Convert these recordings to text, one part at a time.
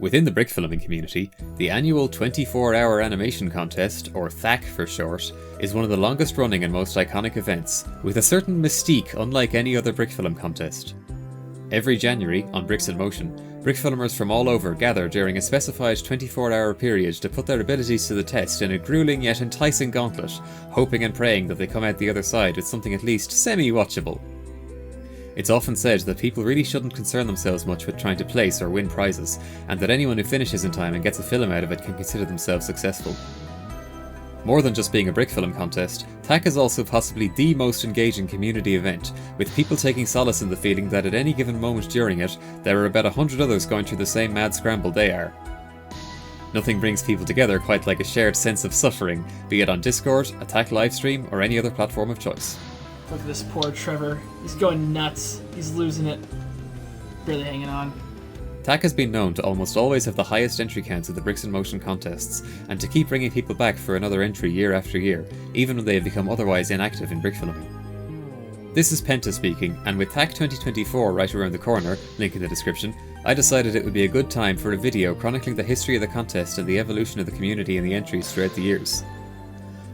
Within the brickfilming community, the annual 24-hour animation contest, or THAC for short, is one of the longest running and most iconic events, with a certain mystique unlike any other brickfilm contest. Every January, on Bricks in Motion, brickfilmers from all over gather during a specified 24-hour period to put their abilities to the test in a grueling yet enticing gauntlet, hoping and praying that they come out the other side with something at least semi-watchable. It's often said that people really shouldn't concern themselves much with trying to place or win prizes, and that anyone who finishes in time and gets a film out of it can consider themselves successful. More than just being a brickfilm contest, THAC is also possibly the most engaging community event, with people taking solace in the feeling that at any given moment during it, there are about 100 others going through the same mad scramble they are. Nothing brings people together quite like a shared sense of suffering, be it on Discord, a THAC livestream, or any other platform of choice. Look at this poor Trevor. He's going nuts. He's losing it. Barely hanging on. THAC has been known to almost always have the highest entry counts of the Bricks in Motion contests, and to keep bringing people back for another entry year after year, even when they have become otherwise inactive in brickfilming. This is Penta speaking, and with THAC 2024 right around the corner, link in the description, I decided it would be a good time for a video chronicling the history of the contest and the evolution of the community and the entries throughout the years.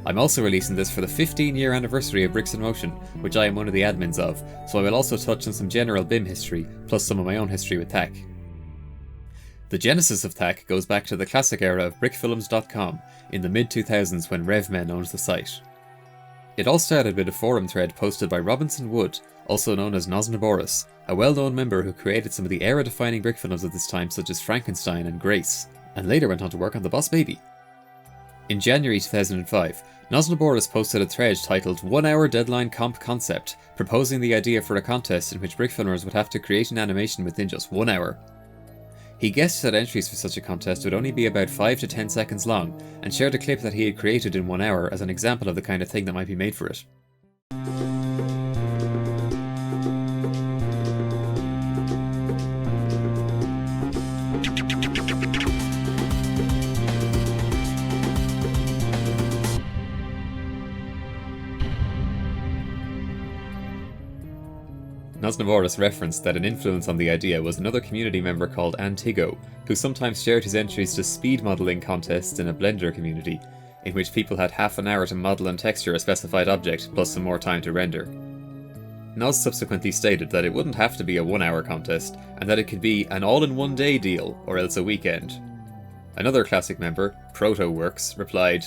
I'm also releasing this for the 15-year anniversary of Bricks in Motion, which I am one of the admins of, so I will also touch on some general BIM history, plus some of my own history with THAC. The genesis of THAC goes back to the classic era of brickfilms.com in the mid-2000s when RevMen owned the site. It all started with a forum thread posted by Robinson Wood, also known as Nosniborus, a well-known member who created some of the era-defining brickfilms of this time such as Frankenstein and Grace, and later went on to work on The Boss Baby. In January 2005, Nosniborus posted a thread titled 1 Hour Deadline Comp Concept, proposing the idea for a contest in which brickfilmers would have to create an animation within just 1 hour. He guessed that entries for such a contest would only be about 5 to 10 seconds long, and shared a clip that he had created in 1 hour as an example of the kind of thing that might be made for it. Nosniborus referenced that an influence on the idea was another community member called Antigo, who sometimes shared his entries to speed modelling contests in a Blender community, in which people had half an hour to model and texture a specified object, plus some more time to render. Nos subsequently stated that it wouldn't have to be a 1 hour contest, and that it could be an all-in-one day deal, or else a weekend. Another classic member, ProtoWorks, replied,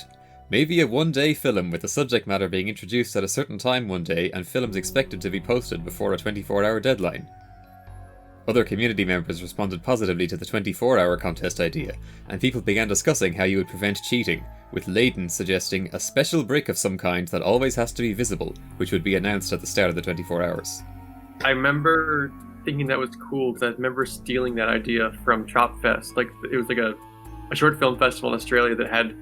"Maybe a one-day film with the subject matter being introduced at a certain time one day and films expected to be posted before a 24-hour deadline." Other community members responded positively to the 24-hour contest idea, and people began discussing how you would prevent cheating, with Layden suggesting a special brick of some kind that always has to be visible, which would be announced at the start of the 24 hours. I remember thinking that was cool because I remember stealing that idea from Chop Fest. Like, it was like a short film festival in Australia that had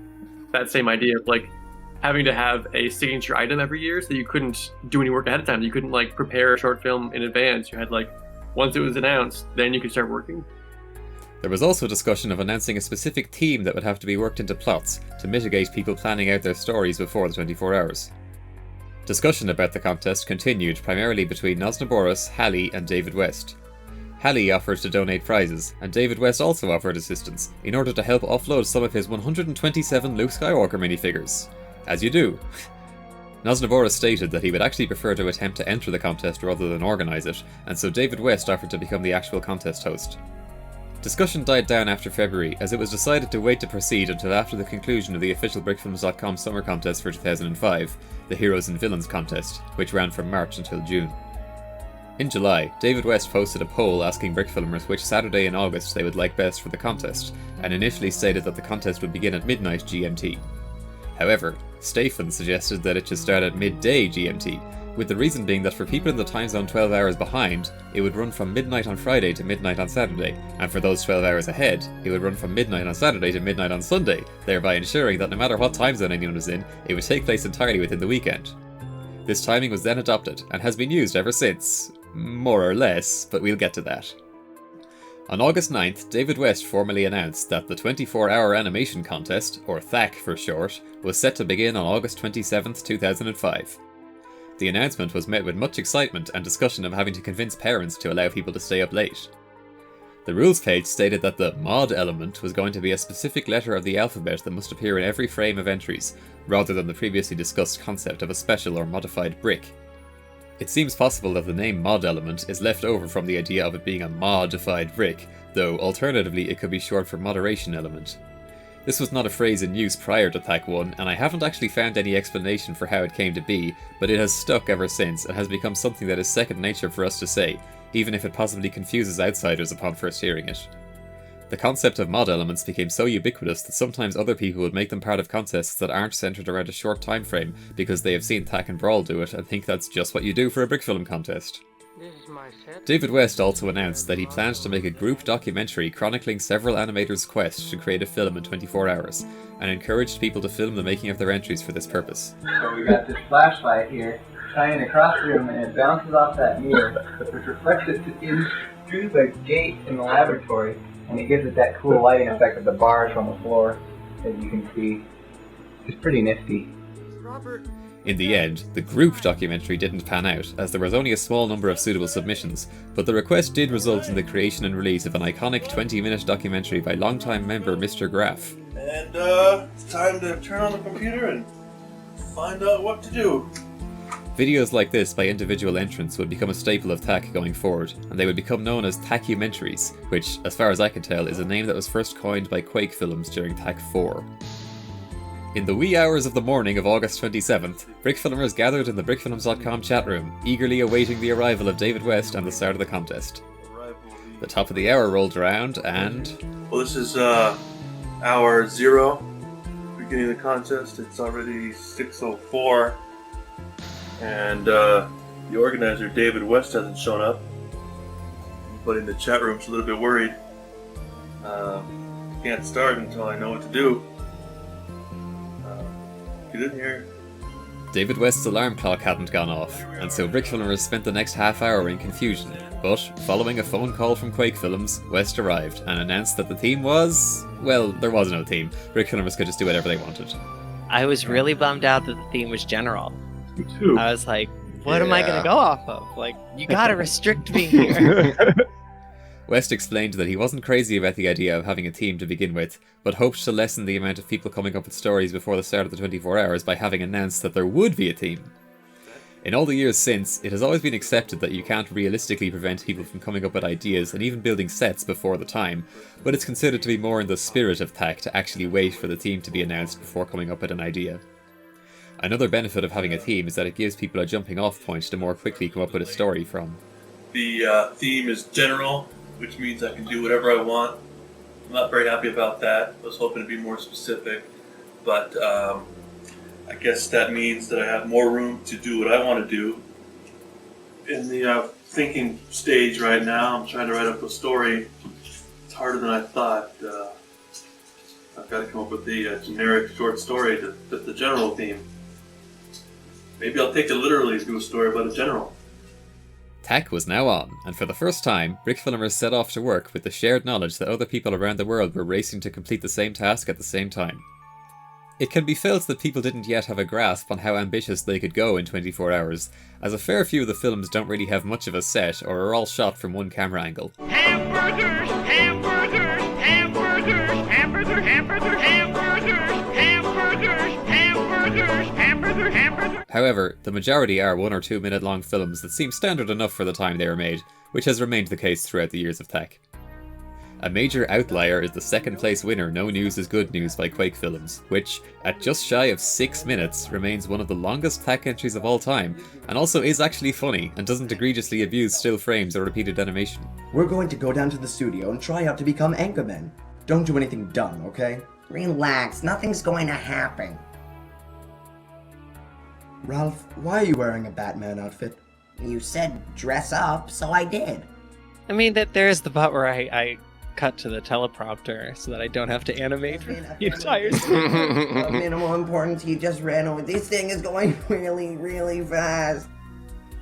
that same idea of like having to have a signature item every year, so you couldn't do any work ahead of time. You couldn't like prepare a short film in advance. You had like, once it was announced, then you could start working. There was also discussion of announcing a specific theme that would have to be worked into plots to mitigate people planning out their stories before the 24 hours. Discussion about the contest continued primarily between Nosniborus, Halley and David West. Halley offered to donate prizes, and David West also offered assistance, in order to help offload some of his 127 Luke Skywalker minifigures. As you do. Nosniborus stated that he would actually prefer to attempt to enter the contest rather than organise it, and so David West offered to become the actual contest host. Discussion died down after February, as it was decided to wait to proceed until after the conclusion of the official Brickfilms.com summer contest for 2005, the Heroes and Villains contest, which ran from March until June. In July, David West posted a poll asking brickfilmers which Saturday in August they would like best for the contest, and initially stated that the contest would begin at midnight GMT. However, Stephen suggested that it should start at midday GMT, with the reason being that for people in the time zone 12 hours behind, it would run from midnight on Friday to midnight on Saturday, and for those 12 hours ahead, it would run from midnight on Saturday to midnight on Sunday, thereby ensuring that no matter what time zone anyone was in, it would take place entirely within the weekend. This timing was then adopted, and has been used ever since. More or less, but we'll get to that. On August 9th, David West formally announced that the 24-hour animation contest, or THAC for short, was set to begin on August 27th, 2005. The announcement was met with much excitement and discussion of having to convince parents to allow people to stay up late. The rules page stated that the mod element was going to be a specific letter of the alphabet that must appear in every frame of entries, rather than the previously discussed concept of a special or modified brick. It seems possible that the name mod element is left over from the idea of it being a modified brick, though alternatively it could be short for moderation element. This was not a phrase in use prior to THAC 1, and I haven't actually found any explanation for how it came to be, but it has stuck ever since and has become something that is second nature for us to say, even if it possibly confuses outsiders upon first hearing it. The concept of mod elements became so ubiquitous that sometimes other people would make them part of contests that aren't centered around a short time frame because they have seen THAC and BRAWL do it and think that's just what you do for a Brickfilm contest. David West also announced that he plans to make a group documentary chronicling several animators' quest to create a film in 24 hours, and encouraged people to film the making of their entries for this purpose. So we got this flashlight here, shining across the room, and it bounces off that mirror, which reflects it through the gate in the laboratory, and it gives it that cool lighting effect of the bars on the floor, as you can see. It's pretty nifty. In the end, the group documentary didn't pan out, as there was only a small number of suitable submissions, but the request did result in the creation and release of an iconic 20-minute documentary by longtime member Mr. Graff. And it's time to turn on the computer and find out what to do. Videos like this by individual entrants would become a staple of THAC going forward, and they would become known as THACumentaries, which, as far as I can tell, is a name that was first coined by Quake Films during THAC 4. In the wee hours of the morning of August 27th, Brickfilmers gathered in the Brickfilms.com chat room, eagerly awaiting the arrival of David West and the start of the contest. The top of the hour rolled around, and... Well, this is hour 0, beginning of the contest. It's already 6:04, and the organizer, David West, hasn't shown up. But in the chat room's a little bit worried. Can't start until I know what to do. Get in here. David West's alarm clock hadn't gone off, and so Brickfilmers spent the next half hour in confusion. But, following a phone call from Quake Films, West arrived and announced that the theme was... well, there was no theme. Brickfilmers could just do whatever they wanted. I was really bummed out that the theme was general. Me too. I was like, what am I going to go off of? Like, you gotta restrict me here. West explained that he wasn't crazy about the idea of having a team to begin with, but hoped to lessen the amount of people coming up with stories before the start of the 24 hours by having announced that there would be a team. In all the years since, it has always been accepted that you can't realistically prevent people from coming up with ideas and even building sets before the time, but it's considered to be more in the spirit of THAC to actually wait for the team to be announced before coming up with an idea. Another benefit of having a team is that it gives people a jumping off point to more quickly come up with a story from. The theme is general, which means I can do whatever I want. I'm not very happy about that. I was hoping to be more specific, but I guess that means that I have more room to do what I want to do. In the thinking stage right now, I'm trying to write up a story. It's harder than I thought. I've got to come up with the generic short story to fit the general theme. Maybe I'll take it literally and do a story about a general. THAC was now on, and for the first time, Brickfilmers set off to work with the shared knowledge that other people around the world were racing to complete the same task at the same time. It can be felt that people didn't yet have a grasp on how ambitious they could go in 24 hours, as a fair few of the films don't really have much of a set or are all shot from one camera angle. Hamburgers, hamburgers, hamburgers, hamburger, hamburger, hamburgers, hamburgers, hamburgers, hamburger, hamburger. However, the majority are 1 or 2 minute long films that seem standard enough for the time they were made, which has remained the case throughout the years of THAC. A major outlier is the second place winner No News is Good News by Quake Films, which, at just shy of 6 minutes, remains one of the longest THAC entries of all time, and also is actually funny, and doesn't egregiously abuse still frames or repeated animation. We're going to go down to the studio and try out to become Anchormen. Don't do anything dumb, okay? Relax, nothing's going to happen. Ralph, why are you wearing a Batman outfit? You said dress up, so I did. I mean, that there's the part where I cut to the teleprompter so that I don't have to animate for the entire scene. Of minimal importance, he just ran over. This thing is going really, really fast.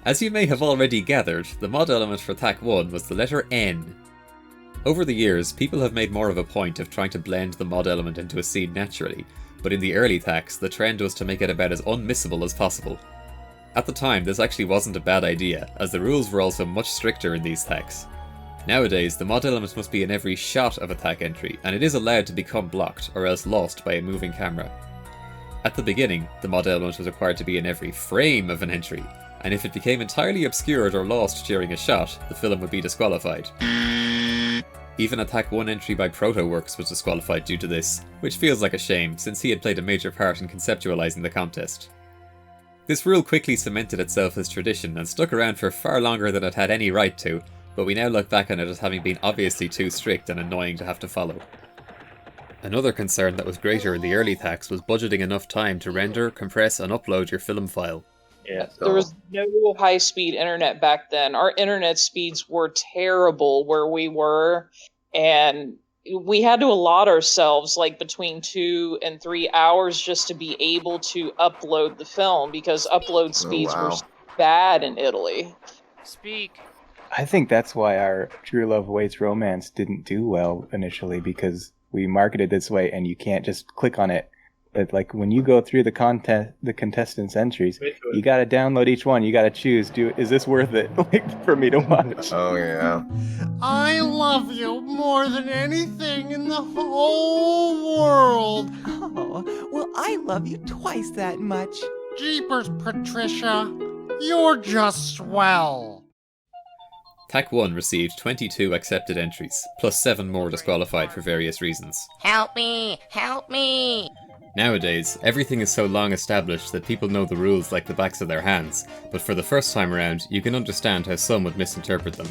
As you may have already gathered, the mod element for THAC 1 was the letter N. Over the years, people have made more of a point of trying to blend the mod element into a scene naturally, but in the early THACs, the trend was to make it about as unmissable as possible. At the time, this actually wasn't a bad idea, as the rules were also much stricter in these THACs. Nowadays, the mod element must be in every shot of a THAC entry, and it is allowed to become blocked or else lost by a moving camera. At the beginning, the mod element was required to be in every frame of an entry, and if it became entirely obscured or lost during a shot, the film would be disqualified. Even a THAC 1 entry by Protoworks was disqualified due to this, which feels like a shame, since he had played a major part in conceptualizing the contest. This rule quickly cemented itself as tradition and stuck around for far longer than it had any right to, but we now look back on it as having been obviously too strict and annoying to have to follow. Another concern that was greater in the early THACs was budgeting enough time to render, compress and upload your film file. Yeah, there was no high-speed internet back then. Our internet speeds were terrible where we were, and we had to allot ourselves like between 2 and 3 hours just to be able to upload the film, because upload speeds were bad in Italy. Speak. I think that's why our True Love Awaits Romance didn't do well initially, because we marketed this way and you can't just click on it. But like when you go through the contestants' entries, you gotta download each one. You gotta choose. Is this worth it for me to watch? Oh yeah. I love you more than anything in the whole world. Oh, well, I love you twice that much. Jeepers, Patricia, you're just swell. THAC 1 received 22 accepted entries, plus 7 more disqualified for various reasons. Help me! Help me! Nowadays, everything is so long established that people know the rules like the backs of their hands, but for the first time around, you can understand how some would misinterpret them.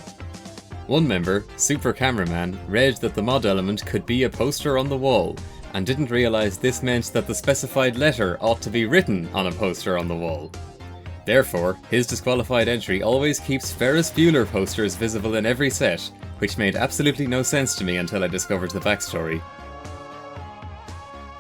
One member, Super Cameraman, read that the mod element could be a poster on the wall, and didn't realise this meant that the specified letter ought to be written on a poster on the wall. Therefore, his disqualified entry always keeps Ferris Bueller posters visible in every set, which made absolutely no sense to me until I discovered the backstory.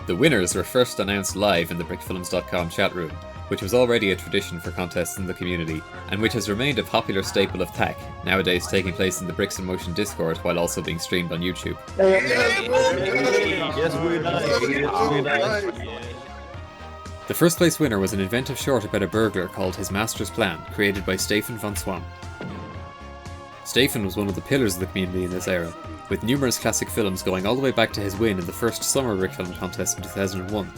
The winners were first announced live in the Brickfilms.com chat room, which was already a tradition for contests in the community, and which has remained a popular staple of THAC, nowadays taking place in the Bricks in Motion Discord while also being streamed on YouTube. The first place winner was an inventive short about a burglar called His Master's Plan, created by Stefan von Swam. Stefan was one of the pillars of the community in this era, with numerous classic films going all the way back to his win in the first Summer Brick Film Contest in 2001.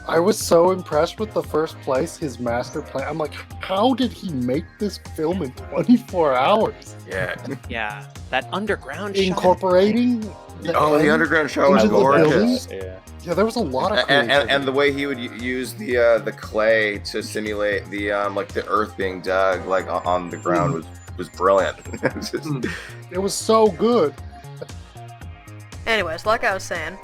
I was so impressed with the first place, His Master Plan. I'm like, how did he make this film in 24 hours? Yeah. Yeah, that underground Incorporating the underground shot was gorgeous. Yeah, there was a lot of and the way he would use the clay to simulate the the earth being dug on the ground was brilliant. It was so good. Anyways, like I was saying,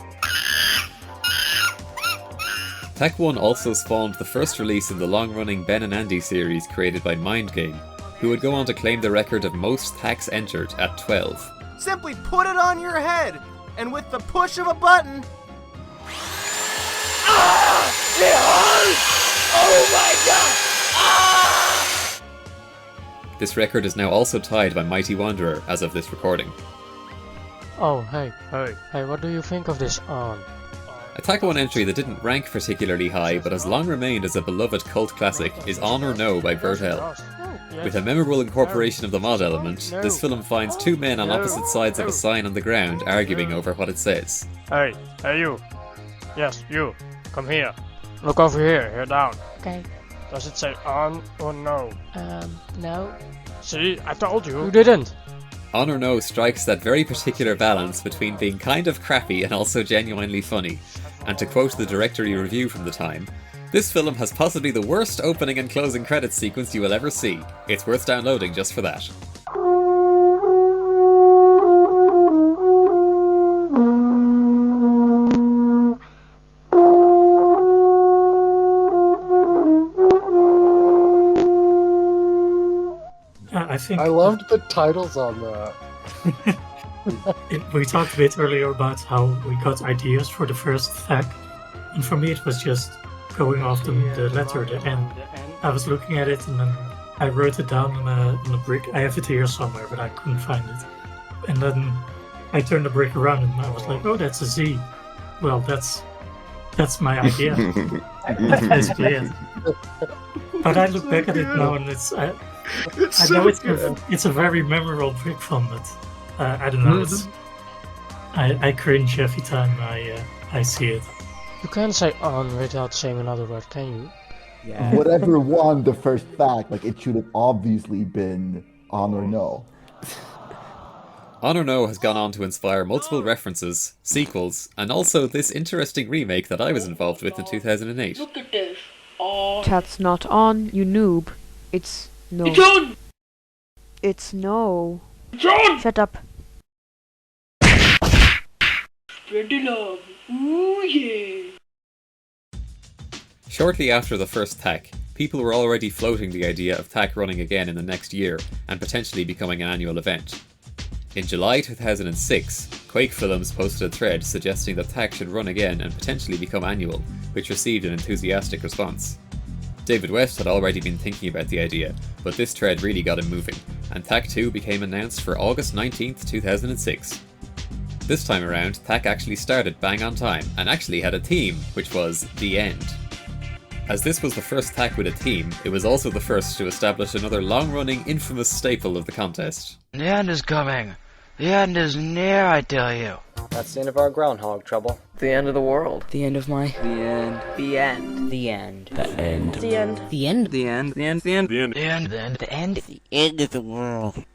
THAC 1 also spawned the first release in the long-running Ben and Andy series created by MindGame, who would go on to claim the record of most THACs entered at 12. Simply put it on your head, and with the push of a button... Ah! It hurts! Oh my god! Ah! This record is now also tied by Mighty Wanderer as of this recording. Oh, hey, what do you think of this on? A THAC 1 entry that didn't rank particularly high but has long remained as a beloved cult classic is Onorno by BertL. With a memorable incorporation of the mod element, this film finds two men on opposite sides of a sign on the ground arguing over what it says. Hey you. Yes, you. Come here. Look over here down. Okay. Does it say on or no? No. See, I told you. You didn't. On or No strikes that very particular balance between being kind of crappy and also genuinely funny. And to quote the directory review from the time, "This film has possibly the worst opening and closing credits sequence you will ever see. It's worth downloading just for that." I loved the titles on that. We talked a bit earlier about how we got ideas for the first THAC, and for me it was just going off the letter, the N. I was looking at it and then I wrote it down on a brick. I have it here somewhere, but I couldn't find it. And then I turned the brick around and I was like, oh, that's a Z. Well, that's my idea. Basically it. But I look back at it now and I know it's a very memorable brick film, but I don't know. I cringe every time I see it. You can't say on without saying another word, can you? Yeah. Whatever won the first fact, like it should have obviously been Onorno. Onorno has gone on to inspire multiple references, sequels, and also this interesting remake that I was involved with in 2008. Look at this. Chat's not on, you noob. It's no. It's on! It's no. It's on! Shut up. Spread the love. Ooh yeah. Shortly after the first THAC, people were already floating the idea of THAC running again in the next year and potentially becoming an annual event. In July 2006, Quake Films posted a thread suggesting that THAC should run again and potentially become annual, which received an enthusiastic response. David West had already been thinking about the idea, but this thread really got him moving, and THAC 2 became announced for August 19th, 2006. This time around, THAC actually started bang on time, and actually had a theme, which was The End. As this was the first THAC with a theme, it was also the first to establish another long-running, infamous staple of the contest. The end is coming. The end is near, I tell you. That's the end of our groundhog trouble. The end of the world. The end of my... The end. The end. The end. The end. The end. The end. The end. The end. The end. The end. The end. The end. The end. The end of the world.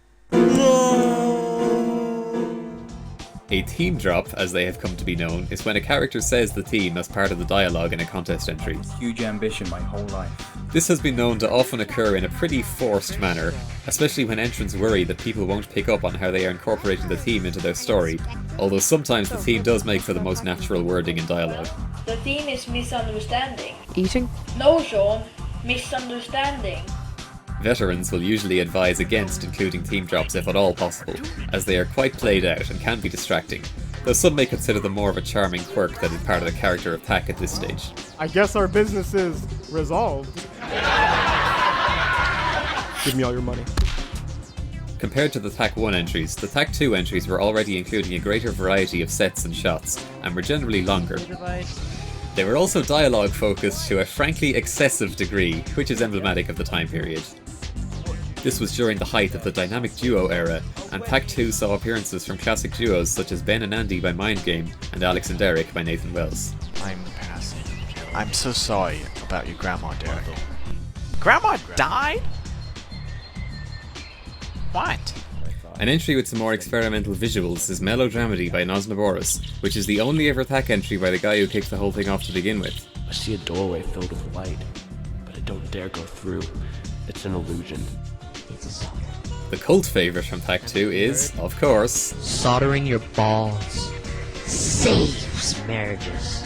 A theme drop, as they have come to be known, is when a character says the theme as part of the dialogue in a contest entry. Huge ambition my whole life. This has been known to often occur in a pretty forced manner, especially when entrants worry that people won't pick up on how they are incorporating the theme into their story, although sometimes the theme does make for the most natural wording in dialogue. The theme is misunderstanding. Eating? No, Sean. Misunderstanding. Veterans will usually advise against including theme drops if at all possible, as they are quite played out and can be distracting, though some may consider them more of a charming quirk that is part of the character of THAC at this stage. I guess our business is resolved. Give me all your money. Compared to the THAC 1 entries, the THAC 2 entries were already including a greater variety of sets and shots, and were generally longer. They were also dialogue focused to a frankly excessive degree, which is emblematic of the time period. This was during the height of the dynamic duo era, and THAC 2 saw appearances from classic duos such as Ben and Andy by MindGame and Alex and Derek by Nathan Wells. I'm passing. I'm so sorry about your grandma, Derek. Grandma died? What? An entry with some more experimental visuals is Melodramedy by Nosniborus, which is the only ever THAC entry by the guy who kicked the whole thing off to begin with. I see a doorway filled with light, but I don't dare go through. It's an illusion. The cult favourite from THAC 2 is, of course, soldering your balls saves marriages.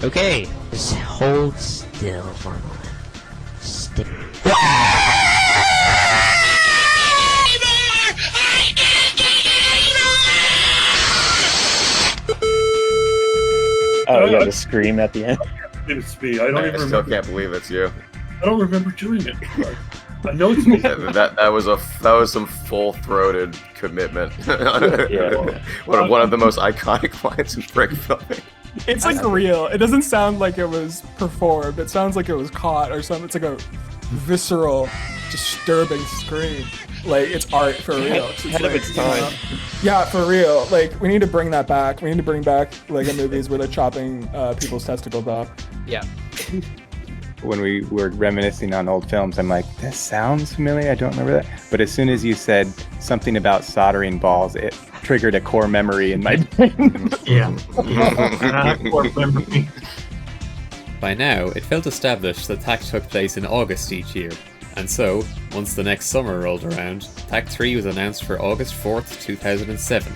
Okay, just hold still for a moment. Stick. Oh, yeah, the scream at the end. It's me. I still can't believe it's you. I don't remember doing it. I know it's me. that was some full-throated commitment. Yeah. One of the most iconic lines in Brickfilming. It's like real. It doesn't sound like it was performed. It sounds like it was caught or something. It's like a visceral, disturbing scream. Like, it's art for real. It's Ahead of its time. Yeah, for real. Like, we need to bring that back. We need to bring back Lego movies where they're chopping people's testicles off. Yeah. When we were reminiscing on old films, I'm like, this sounds familiar, I don't remember that. But as soon as you said something about soldering balls, it triggered a core memory in my brain. Yeah. Core memory. By now, it felt established that THAC took place in August each year, and so, once the next summer rolled around, THAC 3 was announced for August 4th, 2007.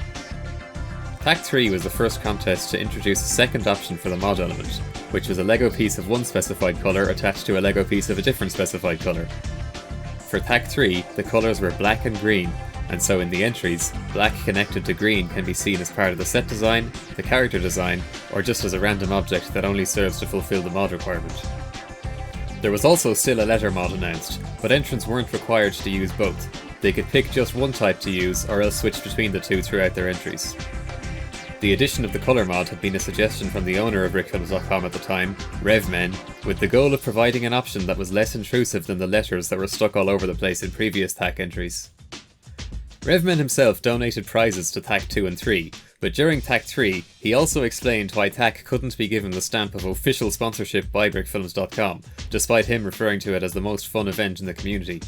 THAC 3 was the first contest to introduce a second option for the mod element, which was a Lego piece of one specified colour attached to a Lego piece of a different specified colour. For THAC 3, the colours were black and green, and so in the entries, black connected to green can be seen as part of the set design, the character design, or just as a random object that only serves to fulfill the mod requirement. There was also still a letter mod announced, but entrants weren't required to use both. They could pick just one type to use, or else switch between the two throughout their entries. The addition of the colour mod had been a suggestion from the owner of Brickfilms.com at the time, RevMen, with the goal of providing an option that was less intrusive than the letters that were stuck all over the place in previous THAC entries. Revman himself donated prizes to THAC 2 and 3, but during THAC 3, he also explained why THAC couldn't be given the stamp of official sponsorship by Brickfilms.com, despite him referring to it as the most fun event in the community.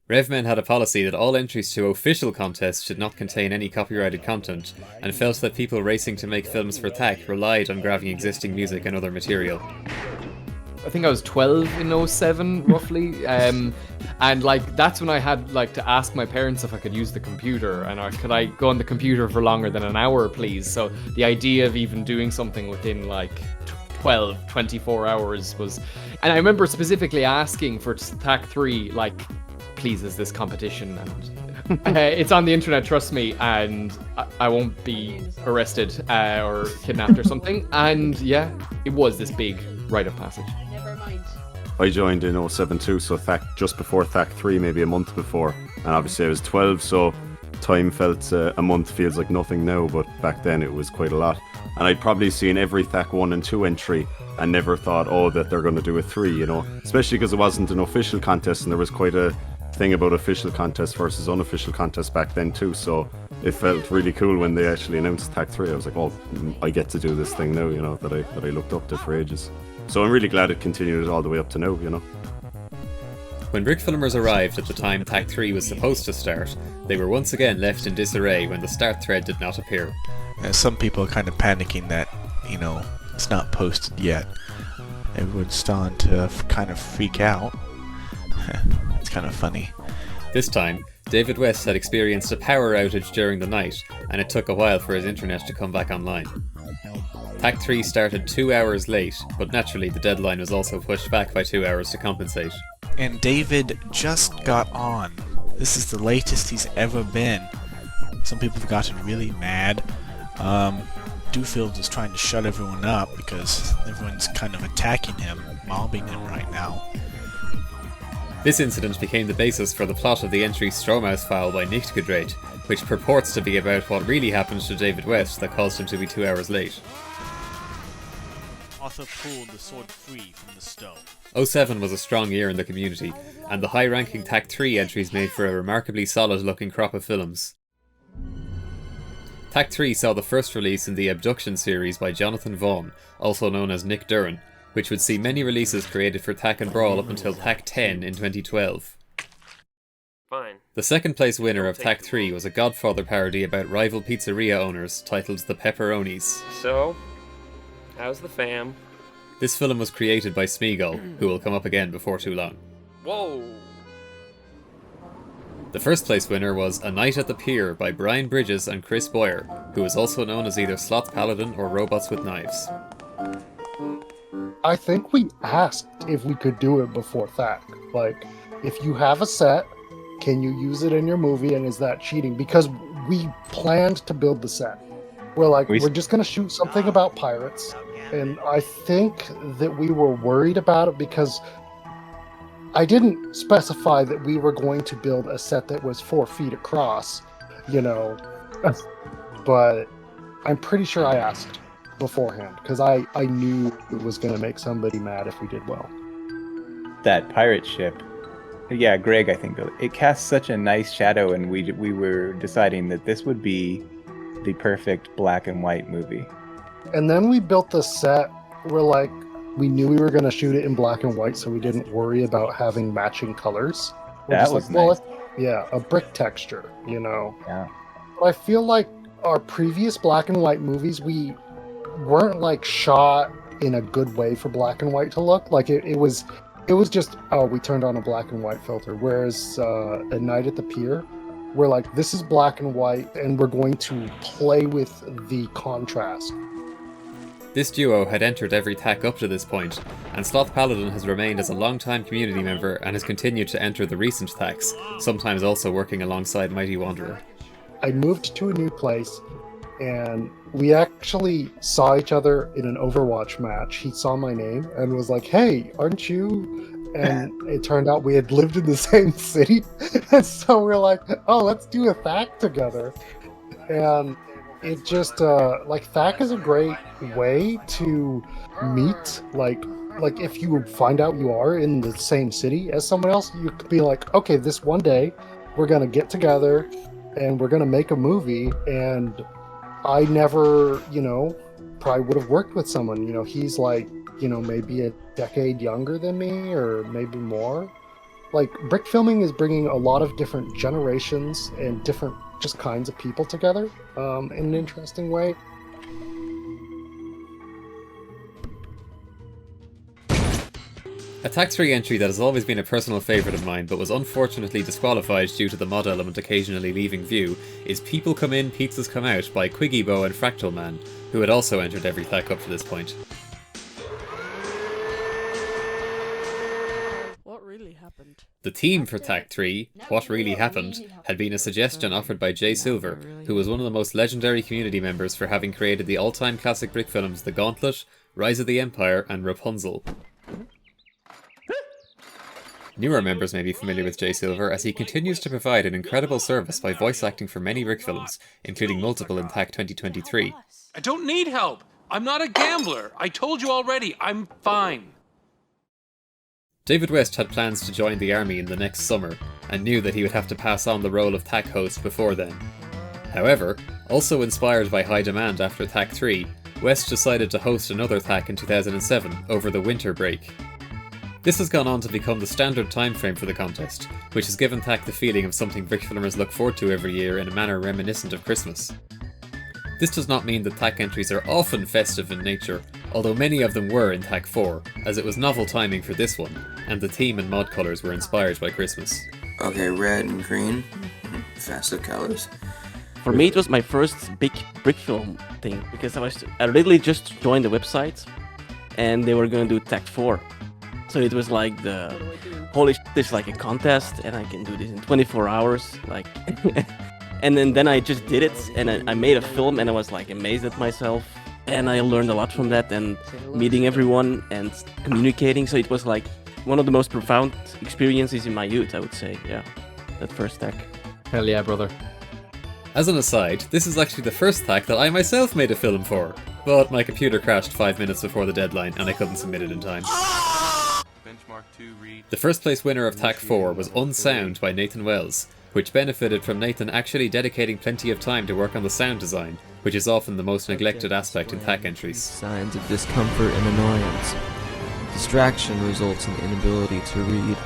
Revman had a policy that all entries to official contests should not contain any copyrighted content, and felt that people racing to make films for THAC relied on grabbing existing music and other material. I think I was 12 in 07, roughly, and like that's when I had like to ask my parents if I could use the computer, and could I go on the computer for longer than an hour, please. So the idea of even doing something within like 24 hours was, and I remember specifically asking for THAC 3, like, please, is this competition? And it's on the internet, trust me, and I won't be arrested or kidnapped or something. And yeah, it was this big rite of passage. I joined in 07 too, so THAC just before THAC 3, maybe a month before, and obviously I was 12, so time felt a month feels like nothing now, but back then it was quite a lot. And I'd probably seen every THAC 1 and 2 entry and never thought, oh, that they're going to do a 3, you know, especially because it wasn't an official contest, and there was quite a thing about official contest versus unofficial contest back then too, so it felt really cool when they actually announced THAC 3. I was like, oh, I get to do this thing now, you know, that I looked up to for ages. So I'm really glad it continued all the way up to now, you know. When Brickfilmers arrived at the time THAC 3 was supposed to start, they were once again left in disarray when the start thread did not appear. Some people are kind of panicking that, you know, it's not posted yet. Everyone's starting to kind of freak out. It's kind of funny. This time, David West had experienced a power outage during the night, and it took a while for his internet to come back online. THAC 3 started 2 hours late, but naturally the deadline was also pushed back by 2 hours to compensate. And David just got on. This is the latest he's ever been. Some people have gotten really mad. Dewfield is trying to shut everyone up because everyone's kind of attacking him, mobbing him right now. This incident became the basis for the plot of the entry Stromaus file by Nichtgedreht, which purports to be about what really happened to David West that caused him to be 2 hours late. Arthur pulled the sword free from the stone. 07 was a strong year in the community, and the high-ranking THAC 3 entries made for a remarkably solid-looking crop of films. THAC 3 saw the first release in the Abduction series by Jonathan Vaughan, also known as Nick Duran, which would see many releases created for THAC and BRAWL up until THAC 10 in 2012. Fine. The second place winner of THAC 3 was a Godfather parody about rival pizzeria owners titled The Pepperonis. So, how's the fam? This film was created by Smeagol, who will come up again before too long. Whoa! The first place winner was A Night at the Pier by Brian Bridges and Chris Boyer, who is also known as either SlothPaladin or Robots with Knives. I think we asked if we could do it before THAC. Like, if you have a set, can you use it in your movie, and is that cheating? Because we planned to build the set. We're like, we're just going to shoot something about pirates. And I think that we were worried about it because I didn't specify that we were going to build a set that was 4 feet across, you know. But I'm pretty sure I asked beforehand because I knew it was going to make somebody mad if we did well. That pirate ship, yeah, Greg, I think it casts such a nice shadow, and we were deciding that this would be the perfect black and white movie. And then we built the set. We knew we were going to shoot it in black and white, so we didn't worry about having matching colors. That was nice. Yeah, a brick texture, you know. Yeah. But I feel like our previous black and white movies, we weren't like shot in a good way for black and white to look. Like it was just, oh, we turned on a black and white filter. Whereas A Night at the Pier, we're like, this is black and white, and we're going to play with the contrast. This duo had entered every THAC up to this point, and SlothPaladin has remained as a long-time community member and has continued to enter the recent THACs, sometimes also working alongside Mighty Wanderer. I moved to a new place, and we actually saw each other in an Overwatch match. He saw my name and was like, hey, aren't you? And it turned out we had lived in the same city, and so we're like, oh, let's do a THAC together. And it just, THAC is a great way to meet, like if you find out you are in the same city as someone else, you could be like, okay, this one day, we're gonna get together, and we're gonna make a movie, and I never, probably would have worked with someone. He's like, maybe a decade younger than me, or maybe more. Like, Brickfilming is bringing a lot of different generations and different just kinds of people together in an interesting way. A THAC 3 entry that has always been a personal favourite of mine but was unfortunately disqualified due to the mod element occasionally leaving view is People Come In, Pizzas Come Out by Quiggybo and Fractal Man, who had also entered every THAC up to this point. What really happened? The theme for THAC 3, What Really Happened, had been a suggestion offered by Jay Silver, who was one of the most legendary community members for having created the all-time classic brick films The Gauntlet, Rise of the Empire and Rapunzel. Newer members may be familiar with Jay Silver as he continues to provide an incredible service by voice acting for many brick films, including multiple in THAC 2023. I don't need help! I'm not a gambler! I told you already, I'm fine! David West had plans to join the army in the next summer, and knew that he would have to pass on the role of THAC host before then. However, also inspired by high demand after THAC 3, West decided to host another THAC in 2007 over the winter break. This has gone on to become the standard time frame for the contest, which has given THAC the feeling of something brickfilmers look forward to every year in a manner reminiscent of Christmas. This does not mean that THAC entries are often festive in nature, although many of them were in THAC 4, as it was novel timing for this one, and the theme and mod colours were inspired by Christmas. Okay, red and green, festive colours. For me, it was my first big brick film thing, because I literally just joined the website, and they were going to do THAC 4. So it was like holy shit, there's like a contest, and I can do this in 24 hours, like, and then I just did it, and I made a film, and I was like amazed at myself, and I learned a lot from that, and meeting everyone and communicating. So it was like one of the most profound experiences in my youth, I would say. Yeah, that first THAC. Hell yeah, brother. As an aside, this is actually the first THAC that I myself made a film for, but my computer crashed 5 minutes before the deadline, and I couldn't submit it in time. The first place winner of THAC 4 was Unsound by Nathan Wells, which benefited from Nathan actually dedicating plenty of time to work on the sound design, which is often the most neglected aspect in THAC entries. Signs of discomfort and annoyance. Distraction results in inability to read.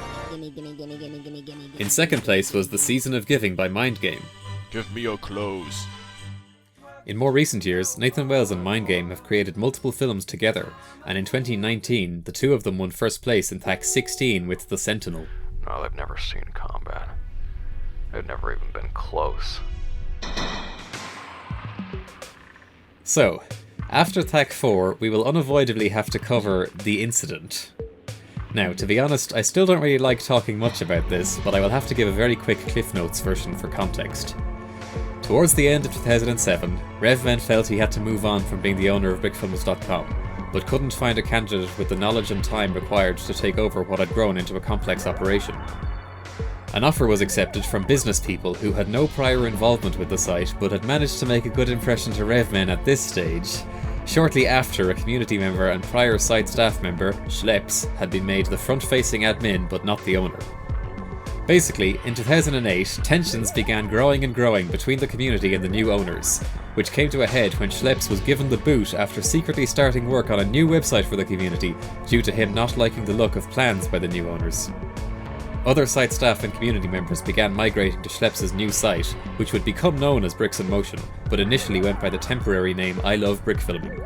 In second place was The Season of Giving by MindGame. Give me your clothes. In more recent years, Nathan Wells and MindGame have created multiple films together, and in 2019, the two of them won first place in THAC 16 with The Sentinel. No, they've never seen combat. They've never even been close. So, after THAC 4, we will unavoidably have to cover The Incident. Now, to be honest, I still don't really like talking much about this, but I will have to give a very quick Cliff Notes version for context. Towards the end of 2007, RevMen felt he had to move on from being the owner of Brickfilms.com, but couldn't find a candidate with the knowledge and time required to take over what had grown into a complex operation. An offer was accepted from business people who had no prior involvement with the site, but had managed to make a good impression to RevMen at this stage, shortly after a community member and prior site staff member, Schleps, had been made the front-facing admin but not the owner. Basically, in 2008, tensions began growing and growing between the community and the new owners, which came to a head when Schleps was given the boot after secretly starting work on a new website for the community due to him not liking the look of plans by the new owners. Other site staff and community members began migrating to Schleps' new site, which would become known as Bricks in Motion, but initially went by the temporary name I Love Brickfilming.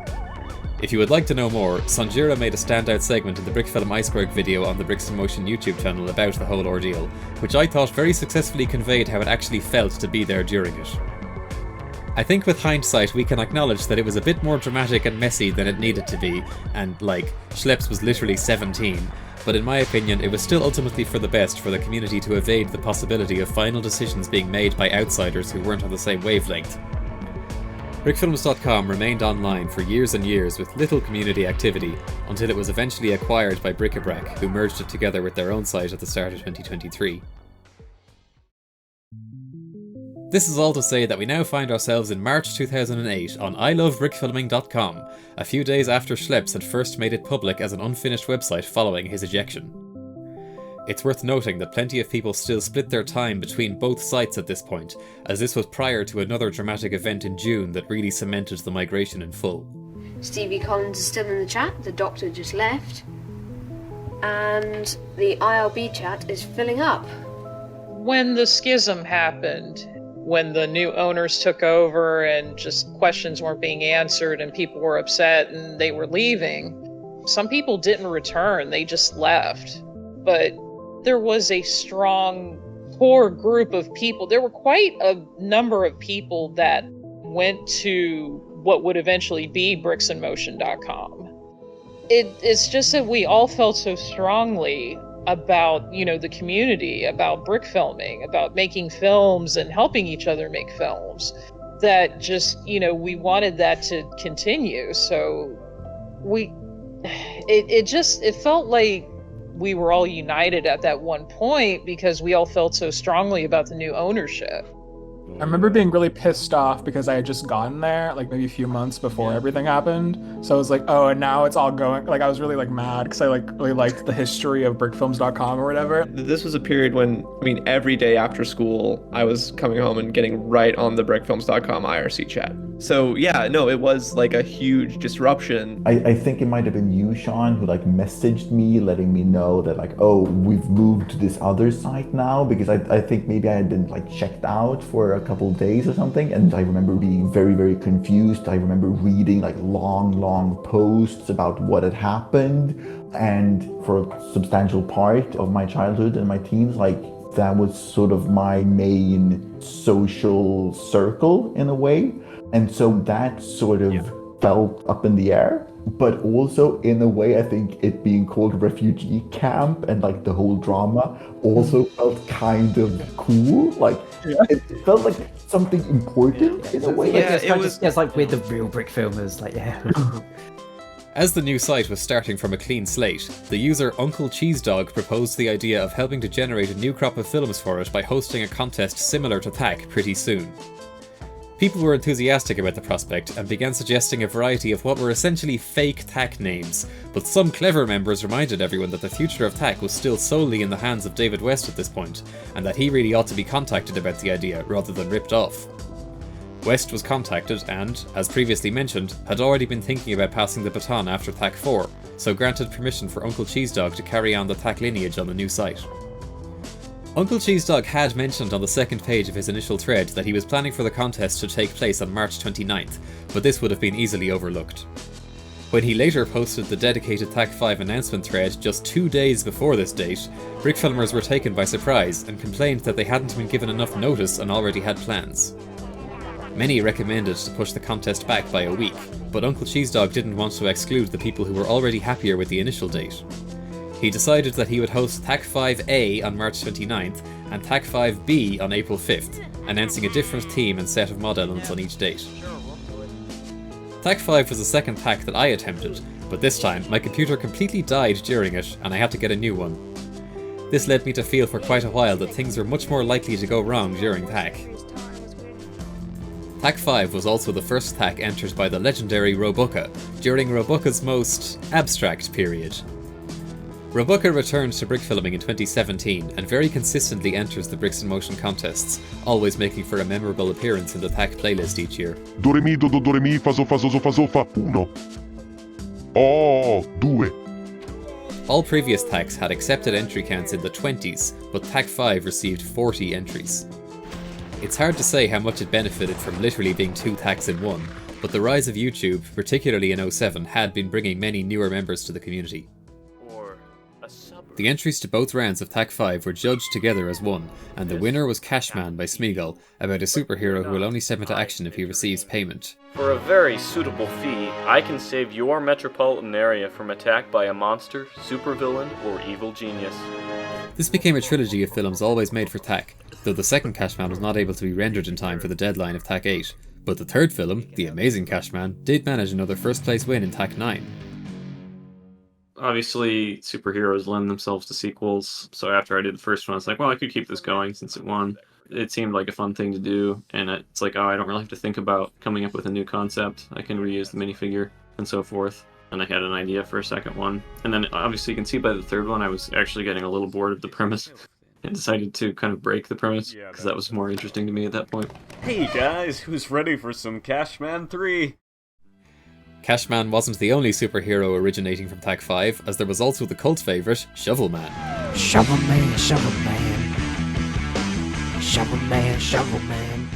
If you would like to know more, Sanjira made a standout segment in the Brickfilm Iceberg video on the Bricks in Motion YouTube channel about the whole ordeal, which I thought very successfully conveyed how it actually felt to be there during it. I think with hindsight we can acknowledge that it was a bit more dramatic and messy than it needed to be, and Schleps was literally 17, but in my opinion it was still ultimately for the best for the community to evade the possibility of final decisions being made by outsiders who weren't on the same wavelength. Brickfilms.com remained online for years and years with little community activity until it was eventually acquired by Brickhead, who merged it together with their own site at the start of 2023. This is all to say that we now find ourselves in March 2008 on ilovebrickfilming.com, a few days after Schleps had first made it public as an unfinished website following his ejection. It's worth noting that plenty of people still split their time between both sites at this point, as this was prior to another dramatic event in June that really cemented the migration in full. Stevie Collins is still in the chat, the doctor just left, and the ILB chat is filling up. When the schism happened, when the new owners took over and just questions weren't being answered and people were upset and they were leaving, some people didn't return, they just left. But there was a strong core group of people. There were quite a number of people that went to what would eventually be bricksandmotion.com. It's just that we all felt so strongly about, the community, about brick filming, about making films and helping each other make films, that just, we wanted that to continue. So it felt like we were all united at that one point because we all felt so strongly about the new ownership. I remember being really pissed off because I had just gotten there, like maybe a few months before everything happened. So I was like, oh, and now it's all going, like I was really mad because I really liked the history of brickfilms.com or whatever. This was a period when, every day after school, I was coming home and getting right on the brickfilms.com IRC chat. So yeah, no, it was like a huge disruption. I think it might have been you, Sean, who messaged me letting me know that we've moved to this other site now, because I think maybe I had been checked out for a couple of days or something, and I remember being very, very confused. I remember reading long posts about what had happened, and for a substantial part of my childhood and my teens, that was sort of my main social circle in a way. And so that sort of felt up in the air, but also in a way, I think it being called refugee camp and the whole drama also felt kind of cool. It felt like something important in a way. It's like we're the real brick filmers, As the new site was starting from a clean slate, the user Uncle Cheese Dog proposed the idea of helping to generate a new crop of films for it by hosting a contest similar to THAC pretty soon. People were enthusiastic about the prospect and began suggesting a variety of what were essentially fake THAC names, but some clever members reminded everyone that the future of THAC was still solely in the hands of David West at this point, and that he really ought to be contacted about the idea rather than ripped off. West was contacted and, as previously mentioned, had already been thinking about passing the baton after THAC 4, so granted permission for Uncle Cheese Dog to carry on the THAC lineage on the new site. Uncle Cheese Dog had mentioned on the second page of his initial thread that he was planning for the contest to take place on March 29th, but this would have been easily overlooked. When he later posted the dedicated THAC 5 announcement thread just 2 days before this date, brickfilmers were taken by surprise and complained that they hadn't been given enough notice and already had plans. Many recommended to push the contest back by a week, but Uncle Cheese Dog didn't want to exclude the people who were already happier with the initial date. He decided that he would host THAC 5A on March 29th and THAC 5B on April 5th, announcing a different theme and set of mod elements on each date. THAC 5 was the second THAC that I attempted, but this time my computer completely died during it and I had to get a new one. This led me to feel for quite a while that things were much more likely to go wrong during THAC. THAC 5 was also the first THAC entered by the legendary Robuka during Robuka's most abstract period. Robuka returned to brickfilming in 2017 and very consistently enters the Bricks in Motion contests, always making for a memorable appearance in the THAC playlist each year. Do re mi do do do re mi fa so fa so so fa so fa 1. Oh, 2. All previous THACs had accepted entry counts in the 20s, but THAC 5 received 40 entries. It's hard to say how much it benefited from literally being 2 THACs in one, but the rise of YouTube, particularly in 07, had been bringing many newer members to the community. The entries to both rounds of THAC 5 were judged together as one, and the winner was Cashman by Smeagol, about a superhero who will only step into action if he receives payment. For a very suitable fee, I can save your metropolitan area from attack by a monster, supervillain, or evil genius. This became a trilogy of films always made for THAC, though the second Cashman was not able to be rendered in time for the deadline of THAC 8, but the third film, The Amazing Cashman, did manage another first place win in THAC 9. Obviously, superheroes lend themselves to sequels, so after I did the first one, I was like, well, I could keep this going since it won. It seemed like a fun thing to do, and it's like, oh, I don't really have to think about coming up with a new concept. I can reuse the minifigure, and so forth. and I had an idea for a second one. And then obviously you can see by the third one I was actually getting a little bored of the premise and decided to kind of break the premise because that was more interesting to me at that point. Hey guys, who's ready for some Cashman 3? Cashman wasn't the only superhero originating from THAC 5, as there was also the cult favourite, Shovelman. Shovelman, Shovelman. Shovelman, Shovelman.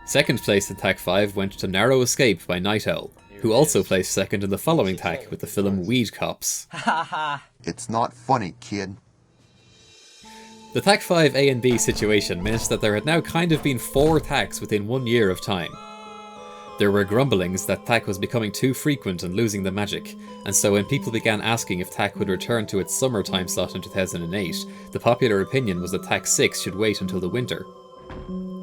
Second place in THAC 5 went to Narrow Escape by Night Owl, who also placed second in the following THAC with the film Weed Cops. It's not funny, kid. The THAC 5 A and B situation meant that there had now kind of been 4 THACs within 1 year of time. There were grumblings that THAC was becoming too frequent and losing the magic, and so when people began asking if THAC would return to its summer time slot in 2008, the popular opinion was that THAC 6 should wait until the winter.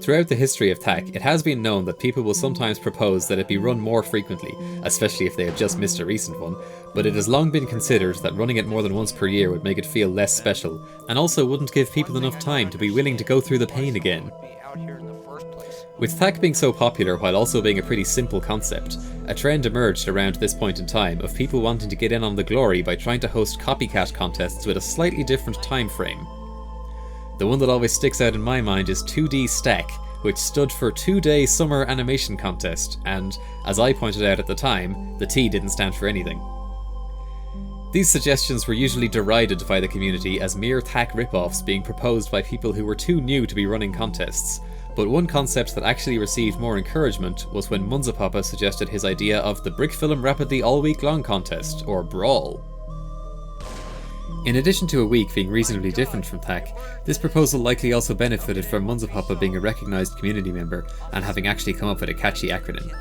Throughout the history of THAC, it has been known that people will sometimes propose that it be run more frequently, especially if they have just missed a recent one, but it has long been considered that running it more than once per year would make it feel less special, and also wouldn't give people enough time to be willing to go through the pain again. With THAC being so popular while also being a pretty simple concept, a trend emerged around this point in time of people wanting to get in on the glory by trying to host copycat contests with a slightly different time frame. The one that always sticks out in my mind is 2D Stack, which stood for 2-Day Summer Animation Contest, and, as I pointed out at the time, the T didn't stand for anything. These suggestions were usually derided by the community as mere THAC rip-offs being proposed by people who were too new to be running contests, but one concept that actually received more encouragement was when Munzapapa suggested his idea of the Brickfilm Rapidly All Week Long contest, or BRAWL. In addition to a week being reasonably different from THAC, this proposal likely also benefited from Munzapapa being a recognised community member and having actually come up with a catchy acronym.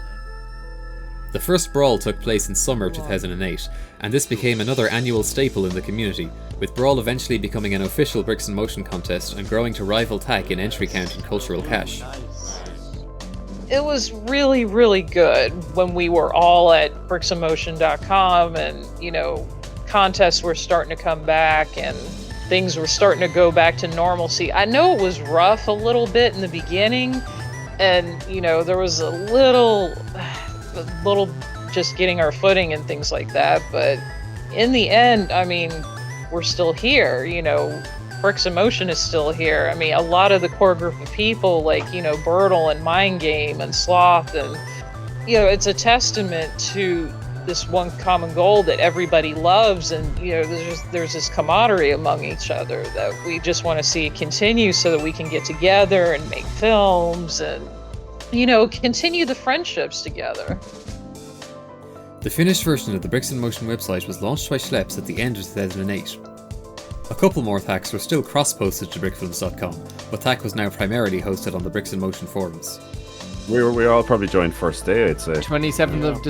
The first BRAWL took place in summer 2008, and this became another annual staple in the community, with BRAWL eventually becoming an official Bricks in Motion contest and growing to rival THAC in entry count and cultural cash. It was really, really good when we were all at bricksinmotion.com and, contests were starting to come back and things were starting to go back to normalcy. I know it was rough a little bit in the beginning, and there was a little just getting our footing and things like that, but in the end, we're still here. Bricks in Motion is still here. A lot of the core group of people like BertL and MindGame and Sloth, and it's a testament to this one common goal that everybody loves, and there's this camaraderie among each other that we just want to see continue so that we can get together and make films and continue the friendships together. The finished version of the Bricks in Motion website was launched by Schleps at the end of 2008. A couple more THACs were still cross-posted to brickfilms.com, but THAC was now primarily hosted on the Bricks in Motion forums. We all probably joined first day, I'd say. 27th of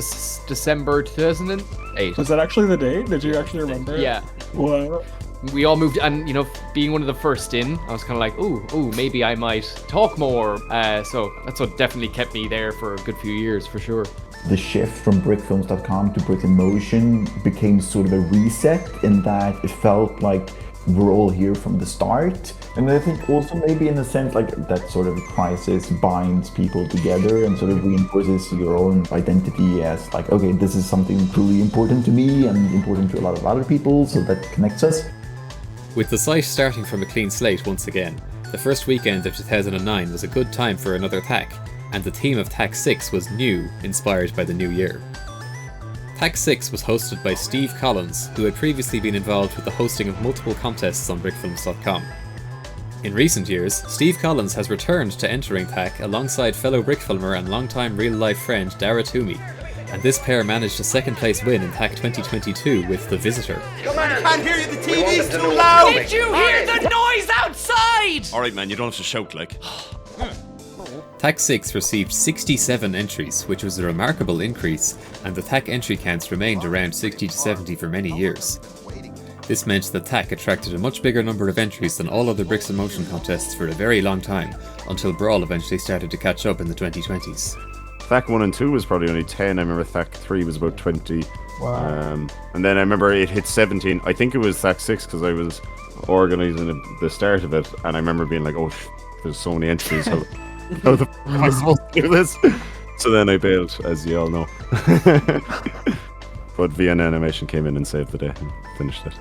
December 2008. Was that actually the date? Did you actually remember? Yeah. What? We all moved, and being one of the first in, I was kind of like, ooh, maybe I might talk more. So that's what definitely kept me there for a good few years, for sure. The shift from brickfilms.com to Brick in Motion became sort of a reset in that it felt like we're all here from the start. And I think also maybe in a sense like that sort of crisis binds people together and sort of reinforces your own identity as like, okay, this is something truly important to me and important to a lot of other people, so that connects us. With the site starting from a clean slate once again, the first weekend of 2009 was a good time for another THAC, and the theme of THAC 6 was new, inspired by the new year. THAC 6 was hosted by Steve Collins, who had previously been involved with the hosting of multiple contests on brickfilms.com. In recent years, Steve Collins has returned to entering THAC alongside fellow brickfilmer and longtime real-life friend Dara Toomey, and this pair managed a second place win in THAC 2022 with The Visitor. Come on, I can't hear you, the TV's too loud! Did you hear the noise outside? Alright man, you don't have to shout like. THAC 6 received 67 entries, which was a remarkable increase, and the THAC entry counts remained around 60 to 70 for many years. This meant that THAC attracted a much bigger number of entries than all other Bricks in Motion contests for a very long time, until BRAWL eventually started to catch up in the 2020s. THAC 1 and 2 was probably only 10, I remember THAC 3 was about 20, Wow. And then I remember it hit 17. I think it was THAC 6 because I was organising the start of it, and I remember being like, "Oh, there's so many entries. How the f am I supposed to do this?" So then I bailed, as you all know. But VN Animation came in and saved the day and finished it.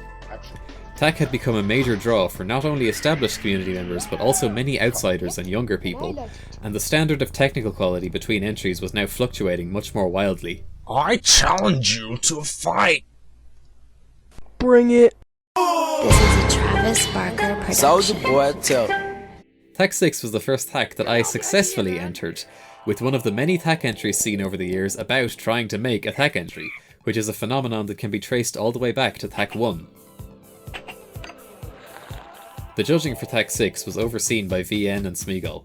THAC had become a major draw for not only established community members, but also many outsiders and younger people, and the standard of technical quality between entries was now fluctuating much more wildly. I challenge you to a fight. Bring it. This is a Travis Barker production. Soldier Boy, tell. THAC 6 was the first THAC that I successfully entered, with one of the many THAC entries seen over the years about trying to make a THAC entry, which is a phenomenon that can be traced all the way back to THAC 1. The judging for THAC 6 was overseen by VN and Smeagol.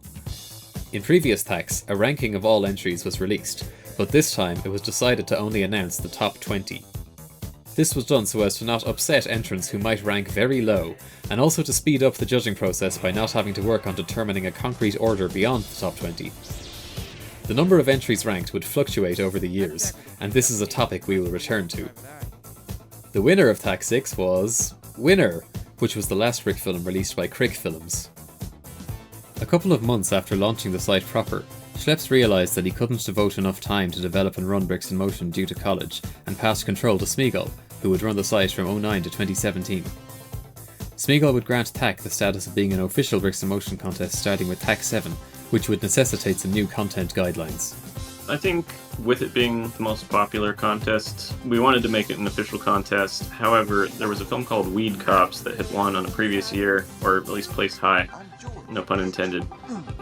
In previous THACs, a ranking of all entries was released, but this time it was decided to only announce the top 20. This was done so as to not upset entrants who might rank very low, and also to speed up the judging process by not having to work on determining a concrete order beyond the top 20. The number of entries ranked would fluctuate over the years, and this is a topic we will return to. The winner of THAC 6 was Winner, which was the last Brick film released by Brickfilms. A couple of months after launching the site proper, Schleps realised that he couldn't devote enough time to develop and run Bricks in Motion due to college, and passed control to Smeagol, who would run the site from 2009 to 2017. Smeagol would grant THAC the status of being an official Bricks in Motion contest starting with THAC 7, which would necessitate some new content guidelines. I think with it being the most popular contest, we wanted to make it an official contest. However, there was a film called Weed Cops that had won on a previous year, or at least placed high, no pun intended.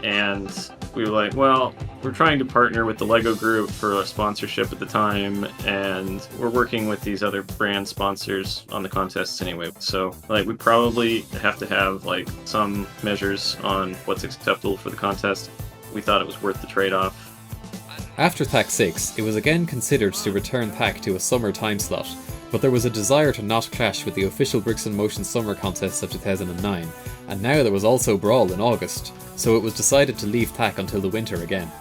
And we were like, well, we're trying to partner with the Lego group for a sponsorship at the time, and we're working with these other brand sponsors on the contests anyway. So, like, we probably have to have, like, some measures on what's acceptable for the contest. We thought it was worth the trade-off. After THAC 6, it was again considered to return THAC to a summer time slot, but there was a desire to not clash with the official Bricks in Motion summer contests of 2009, and now there was also BRAWL in August, so it was decided to leave THAC until the winter again.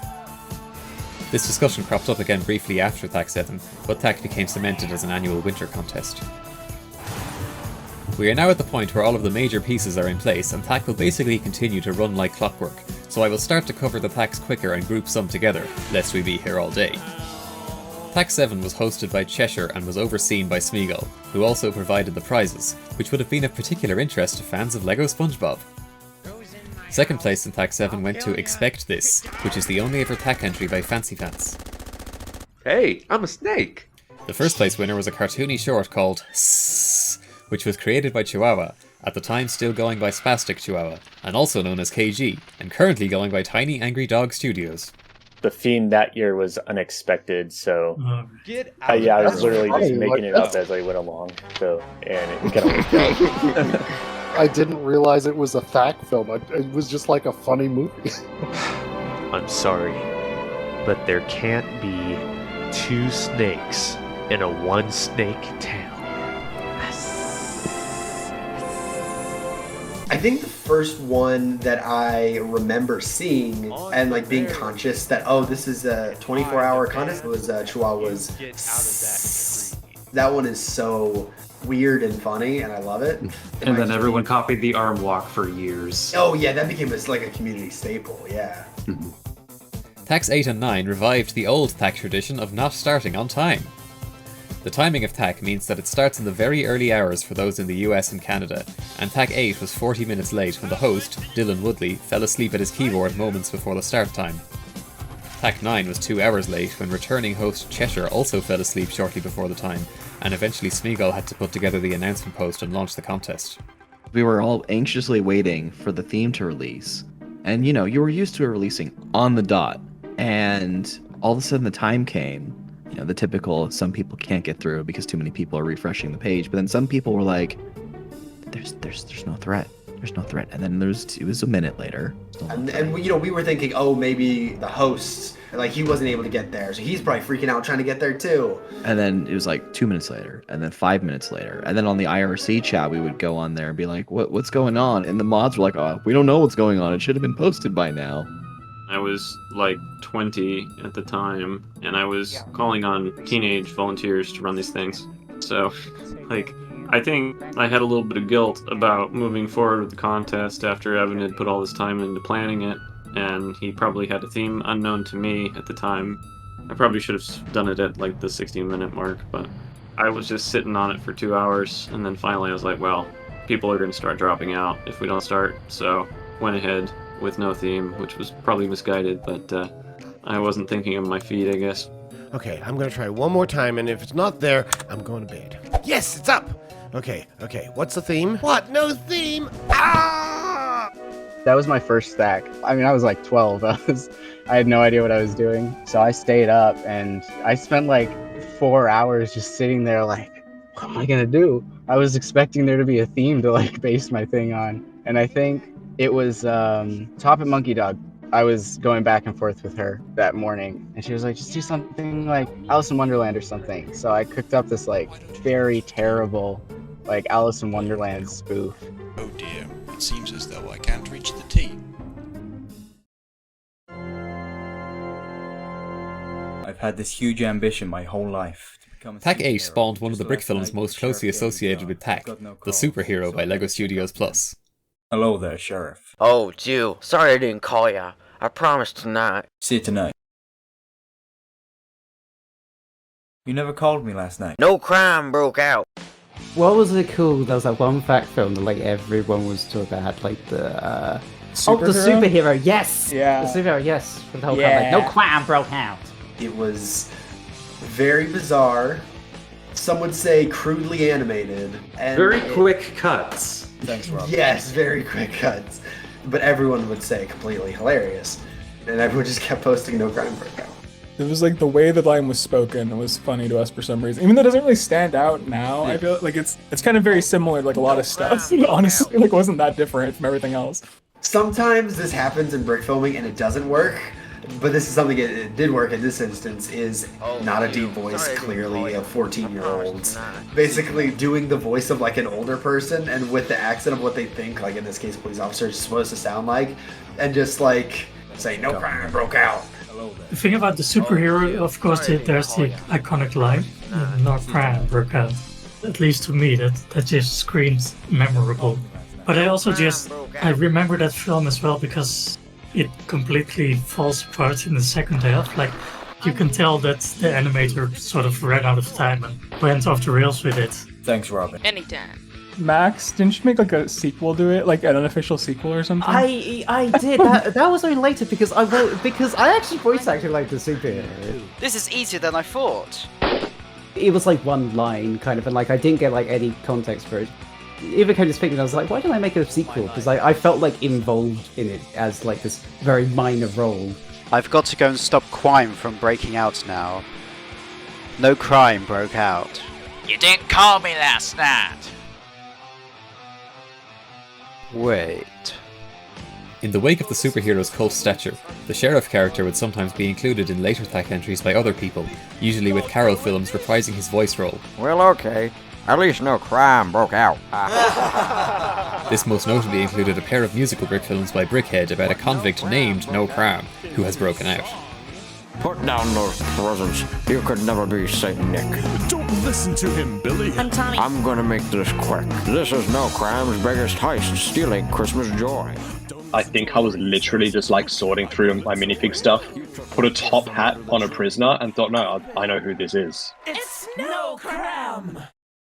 This discussion cropped up again briefly after THAC 7, but THAC became cemented as an annual winter contest. We are now at the point where all of the major pieces are in place, and THAC will basically continue to run like clockwork, so I will start to cover the THACs quicker and group some together, lest we be here all day. THAC 7 was hosted by Cheshire and was overseen by Smeagol, who also provided the prizes, which would have been of particular interest to fans of LEGO SpongeBob. Second place in THAC 7 went to Expect This, which is the only ever THAC entry by Fancy Pants. Hey, I'm a snake! The first place winner was a cartoony short called Sssss, which was created by Chihuahua, at the time still going by Spastic Chihuahua, and also known as KG, and currently going by Tiny Angry Dog Studios. The theme that year was unexpected, so I was literally just making it up as I went along, so, and it kind of worked out. I didn't realize it was a THAC film. It was just like a funny movie. I'm sorry, but there can't be two snakes in a one-snake town. I think the first one that I remember seeing and like being conscious that, oh, this is a 24-hour contest was Chihuahua's. That one is so weird and funny, and I love it. And then everyone copied the arm walk for years. Oh yeah, that became like a community staple, yeah. THACs 8 and 9 revived the old THAC tradition of not starting on time. The timing of THAC means that it starts in the very early hours for those in the US and Canada, and THAC 8 was 40 minutes late when the host, Dylan Woodley, fell asleep at his keyboard moments before the start time. THAC 9 was 2 hours late when returning host Cheshire also fell asleep shortly before the time, and eventually Smeagol had to put together the announcement post and launch the contest. We were all anxiously waiting for the theme to release, and you know, you were used to it releasing on the dot, and all of a sudden the time came. You know, the typical, some people can't get through because too many people are refreshing the page, but then some people were like, there's no threat. There's no threat. And then it was a minute later. And you know, we were thinking, oh, maybe the host, like he wasn't able to get there, so he's probably freaking out trying to get there too. And then it was like 2 minutes later, and then 5 minutes later. And then on the IRC chat, we would go on there and be like, what's going on? And the mods were like, oh, we don't know what's going on. It should have been posted by now. I was like 20 at the time, and I was calling on teenage volunteers to run these things. So, like, I think I had a little bit of guilt about moving forward with the contest after Evan had put all this time into planning it, and he probably had a theme unknown to me at the time. I probably should have done it at like the 16-minute mark, but I was just sitting on it for 2 hours, and then finally I was like, well, people are going to start dropping out if we don't start, so went ahead with no theme, which was probably misguided, but I wasn't thinking of my feet, I guess. Okay, I'm gonna try one more time, and if it's not there, I'm going to bed. Yes, it's up! Okay, what's the theme? What? No theme? Ah! That was my first THAC. I mean, I was like 12. I had no idea what I was doing, so I stayed up, and I spent like 4 hours just sitting there like, what am I gonna do? I was expecting there to be a theme to like base my thing on, and I think it was Top and Monkey Dog. I was going back and forth with her that morning, and she was like, just do something like Alice in Wonderland or something. So I cooked up this like very terrible like Alice in Wonderland spoof. Oh dear, it seems as though I can't reach the T. I've had this huge ambition my whole life. THAC 8 spawned one of the Brickfilms most closely associated with THAC, the superhero by legostudiosplus. Hello there, Sheriff. Oh, Jill. Sorry I didn't call ya. I promised tonight. See you tonight. You never called me last night. No crime broke out. What was it called? There was that one fact film that like everyone was talking about, like the superhero. Yes. Yeah. The superhero. Yes. For the whole like, no crime broke out. It was very bizarre. Some would say crudely animated. And very quick cuts. Thanks, Rob. Yes, very quick cuts. But everyone would say completely hilarious. And everyone just kept posting no crime breakout. It was like the way the line was spoken was funny to us for some reason. Even though it doesn't really stand out now, I feel like it's kind of very similar to like a lot of stuff. Honestly, like wasn't that different from everything else. Sometimes this happens in brick filming and it doesn't work. But this is something it did work in this instance, is not a deep voice, clearly a 14-year-old. Basically doing the voice of like an older person and with the accent of what they think, like in this case, police officer is supposed to sound like, and just like say, no crime broke out. The thing about the superhero, of course, there's the iconic line, no crime broke out. At least to me, that just screams memorable. But I also I remember that film as well because it completely falls apart in the second half. Like, you can tell that the animator sort of ran out of time and went off the rails with it. Thanks, Robin. Anytime. Max, didn't you make like a sequel to it, like an unofficial sequel or something? I did. That was only later because I actually voice acted like the superhero. This is easier than I thought. It was like one line kind of, and like I didn't get like any context for it. It became this thing, and I was like, why don't I make a sequel? Because I felt like involved in it as like this very minor role. I've got to go and stop crime from breaking out now. No crime broke out. You didn't call me last night. Wait. In the wake of the superhero's cult stature, the sheriff character would sometimes be included in later THAC entries by other people, usually with Carol films reprising his voice role. Well, okay. At least no crime broke out. This most notably included a pair of musical brick films by Brickhead about a convict named No Cram, who has broken out. Put down those presents. You could never be Saint Nick. Don't listen to him, Billy. I'm Tommy. I'm gonna make this quick. This is No Cram's biggest heist, stealing Christmas joy. I think I was literally just like sorting through my minifig stuff, put a top hat on a prisoner, and thought, no, I know who this is. It's No Cram!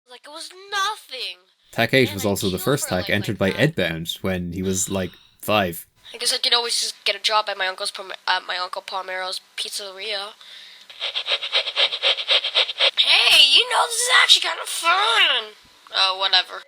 Like it was nothing. THAC 8 was also the first THAC entered by Edbound when he was like 5. I guess I could always just get a job at my Uncle Palmero's pizzeria. Hey, this is actually kind of fun. Oh, whatever.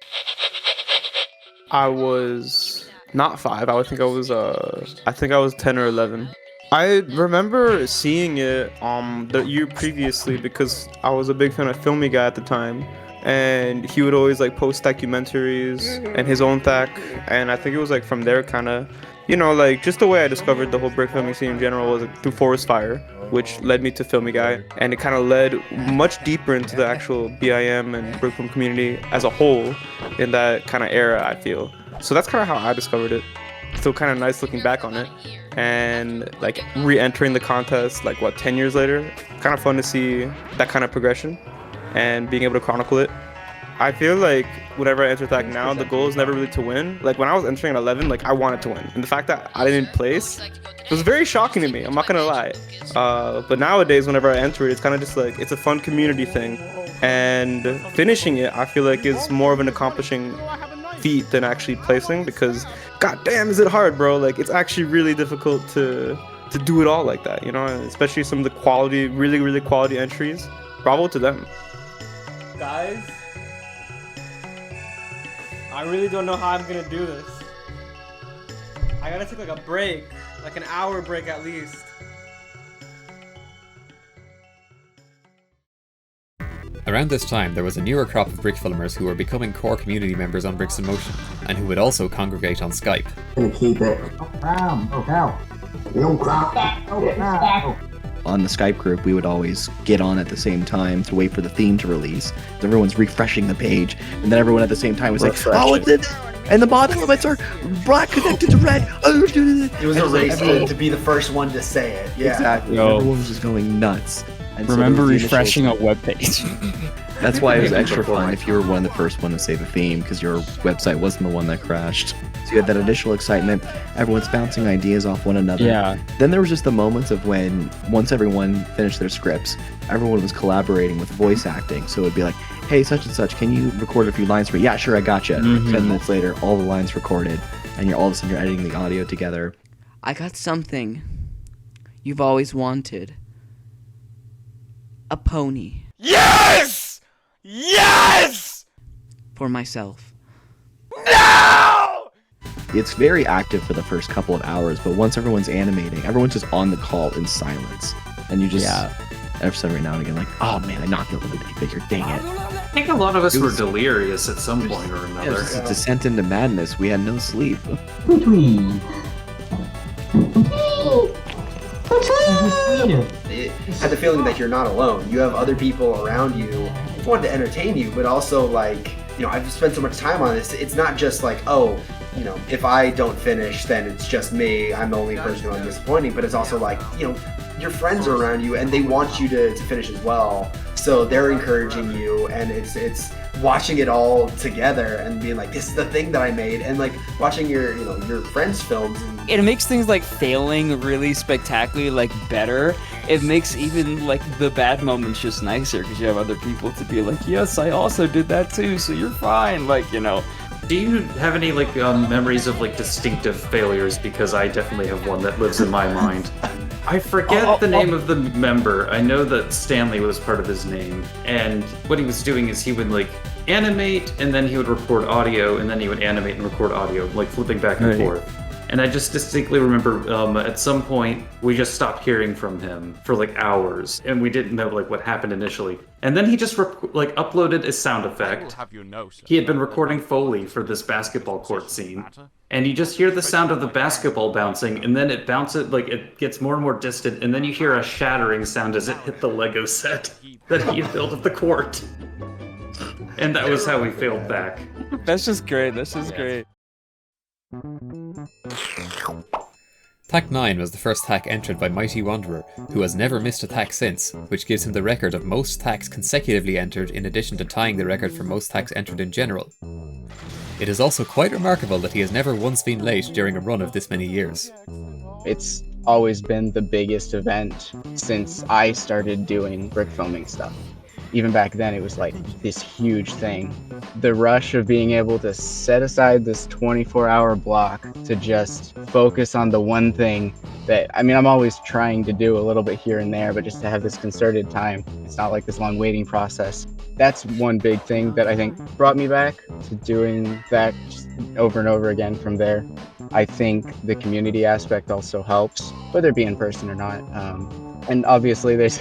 I was not 5. I think I was 10 or 11. I remember seeing it the year previously because I was a big fan of Filmy Guy at the time. And he would always like post documentaries and his own THAC, and I think it was like from there kind of, like just the way I discovered the whole brick filming scene in general was through Forest Fire, which led me to Filmy Guy, and it kind of led much deeper into the actual BIM and brick film community as a whole in that kind of era, I feel. So that's kind of how I discovered it. still kind of nice looking back on it. And like re-entering the contest, like what, 10 years later, kind of fun to see that kind of progression and being able to chronicle it. I feel like whenever I enter THAC now, the goal is never really to win. Like when I was entering at 11, like I wanted to win. And the fact that I didn't place, it was very shocking to me, I'm not gonna lie. But nowadays, whenever I enter it, it's kind of just like, it's a fun community thing. And finishing it, I feel like is more of an accomplishing feat than actually placing, because goddamn is it hard, bro. Like it's actually really difficult to do it all like that, you know, and especially some of the quality, really quality entries. Bravo to them. Guys, I really don't know how I'm gonna do this. I gotta take like a break, like an hour break at least. Around this time, there was a newer crop of Brickfilmers who were becoming core community members on Bricks in Motion, and who would also congregate on Skype. Keep it. On the Skype group, we would always get on at the same time to wait for the theme to release. Everyone's refreshing the page, and then everyone at the same time was like, "Oh, it's it!" And the mod elements are black connected to red. It was a race to be the first one to say it. Yeah. Exactly. Everyone was just going nuts. And remember refreshing a web page. That's why it was extra fun if you were one of the first one to say the theme, because your website wasn't the one that crashed. So you had that additional excitement. Everyone's bouncing ideas off one another. Yeah. Then there was just the moments of when, once everyone finished their scripts, everyone was collaborating with voice acting. So it would be like, hey, such and such, can you record a few lines for me? Yeah, sure, I gotcha. 10 minutes later, all the lines recorded, and you're all of a sudden you're editing the audio together. I got something you've always wanted. A pony. Yes! Yes! For myself. No! It's very active for the first couple of hours, but once everyone's animating, everyone's just on the call in silence. And you just, every now and again, like, oh man, I knocked over the minifigure, dang it. I think a lot of us were delirious at some point or another. It was a descent into madness. We had no sleep. It had the feeling that you're not alone. You have other people around you who want to entertain you, but also like, you know, I've spent so much time on this. It's not just like, oh, you know, if I don't finish, then it's just me. I'm the only person who I'm disappointing. But it's also like, you know, your friends are around you and they want you to finish as well. So they're encouraging you, and it's watching it all together and being like, this is the thing that I made, and like watching your, you know, your friends' films. It makes things like failing really spectacularly like better. It makes even like the bad moments just nicer because you have other people to be like, yes, I also did that too, so you're fine. Like, you know. Do you have any like memories of like distinctive failures? Because I definitely have one that lives in my mind. I forget the name of the member. I know that Stanley was part of his name, and what he was doing is he would like animate, and then he would record audio, and then he would animate and record audio, like flipping back and forth. And I just distinctly remember at some point we just stopped hearing from him for like hours, and we didn't know like what happened initially. And then he just like uploaded a sound effect. He had been recording Foley for this basketball court scene, and you just hear the sound of the basketball bouncing, and then it bounces, like it gets more and more distant, and then you hear a shattering sound as it hit the Lego set that he had built at the court. And that was how we failed back. That's just great. That's just great. THAC 9 was the first THAC entered by Mighty Wanderer, who has never missed a THAC since, which gives him the record of most THACs consecutively entered, in addition to tying the record for most THACs entered in general. It is also quite remarkable that he has never once been late during a run of this many years. It's always been the biggest event since I started doing brickfilming stuff. Even back then, it was like this huge thing. The rush of being able to set aside this 24-hour block to just focus on the one thing that, I mean, I'm always trying to do a little bit here and there, but just to have this concerted time. It's not like this long waiting process. That's one big thing that I think brought me back to doing that just over and over again from there. I think the community aspect also helps, whether it be in person or not. And obviously there's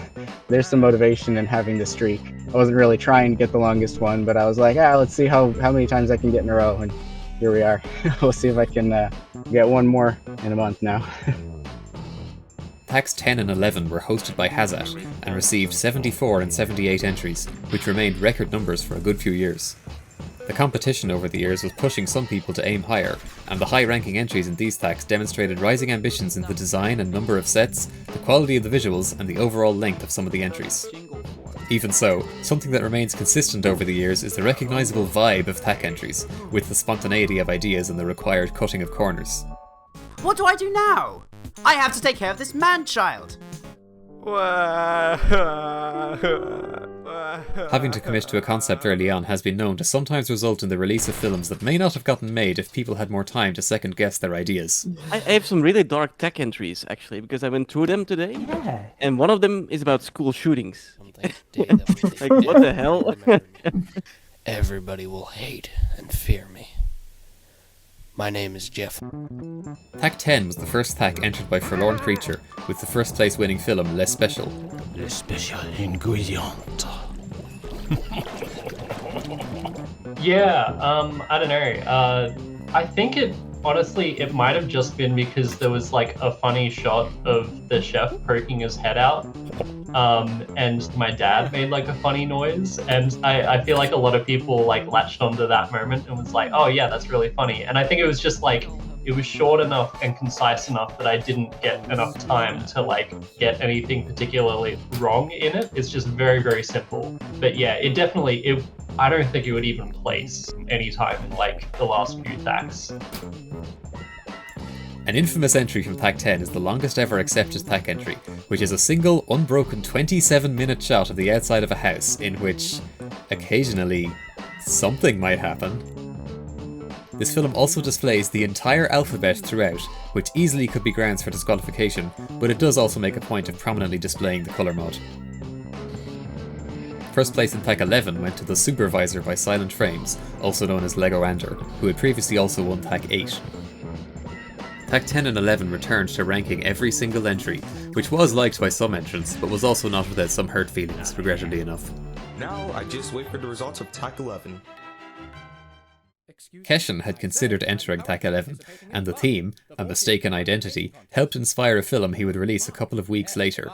some motivation in having the streak. I wasn't really trying to get the longest one, but I was like, let's see how many times I can get in a row, and here we are. We'll see if I can get one more in a month now. THACs 10 and 11 were hosted by Hazat and received 74 and 78 entries, which remained record numbers for a good few years. The competition over the years was pushing some people to aim higher, and the high-ranking entries in these THACs demonstrated rising ambitions in the design and number of sets, the quality of the visuals, and the overall length of some of the entries. Even so, something that remains consistent over the years is the recognisable vibe of THAC entries, with the spontaneity of ideas and the required cutting of corners. What do I do now? I have to take care of this man-child. Having to commit to a concept early on has been known to sometimes result in the release of films that may not have gotten made if people had more time to second guess their ideas. I have some really dark tech entries, actually, because I went through them today. Yeah. And one of them is about school shootings. Like, what the hell? Everybody will hate and fear me. My name is Jeff. THAC 10 was the first THAC entered by ForlornCreature, with the first place winning film Les Special. Le special ingredient. Yeah, I don't know. I think honestly, it might have just been because there was like a funny shot of the chef poking his head out. And my dad made like a funny noise, and I feel like a lot of people like latched onto that moment and was like, oh yeah, that's really funny. And I think it was just like, it was short enough and concise enough that I didn't get enough time to like get anything particularly wrong in it. It's just very, very simple. But yeah, I don't think it would even place any time in like the last few THACs. An infamous entry from THAC 10 is the longest ever accepted THAC entry, which is a single, unbroken 27-minute shot of the outside of a house in which, occasionally, something might happen. This film also displays the entire alphabet throughout, which easily could be grounds for disqualification, but it does also make a point of prominently displaying the colour mod. First place in THAC 11 went to The Supervisor by Silent Frames, also known as Legoander, who had previously also won THAC 8. THAC 10 and 11 returned to ranking every single entry, which was liked by some entrants, but was also not without some hurt feelings, regrettably enough. Now I just wait for the results of THAC 11. Keshen had considered entering THAC 11, and the theme, a mistaken identity, helped inspire a film he would release a couple of weeks later.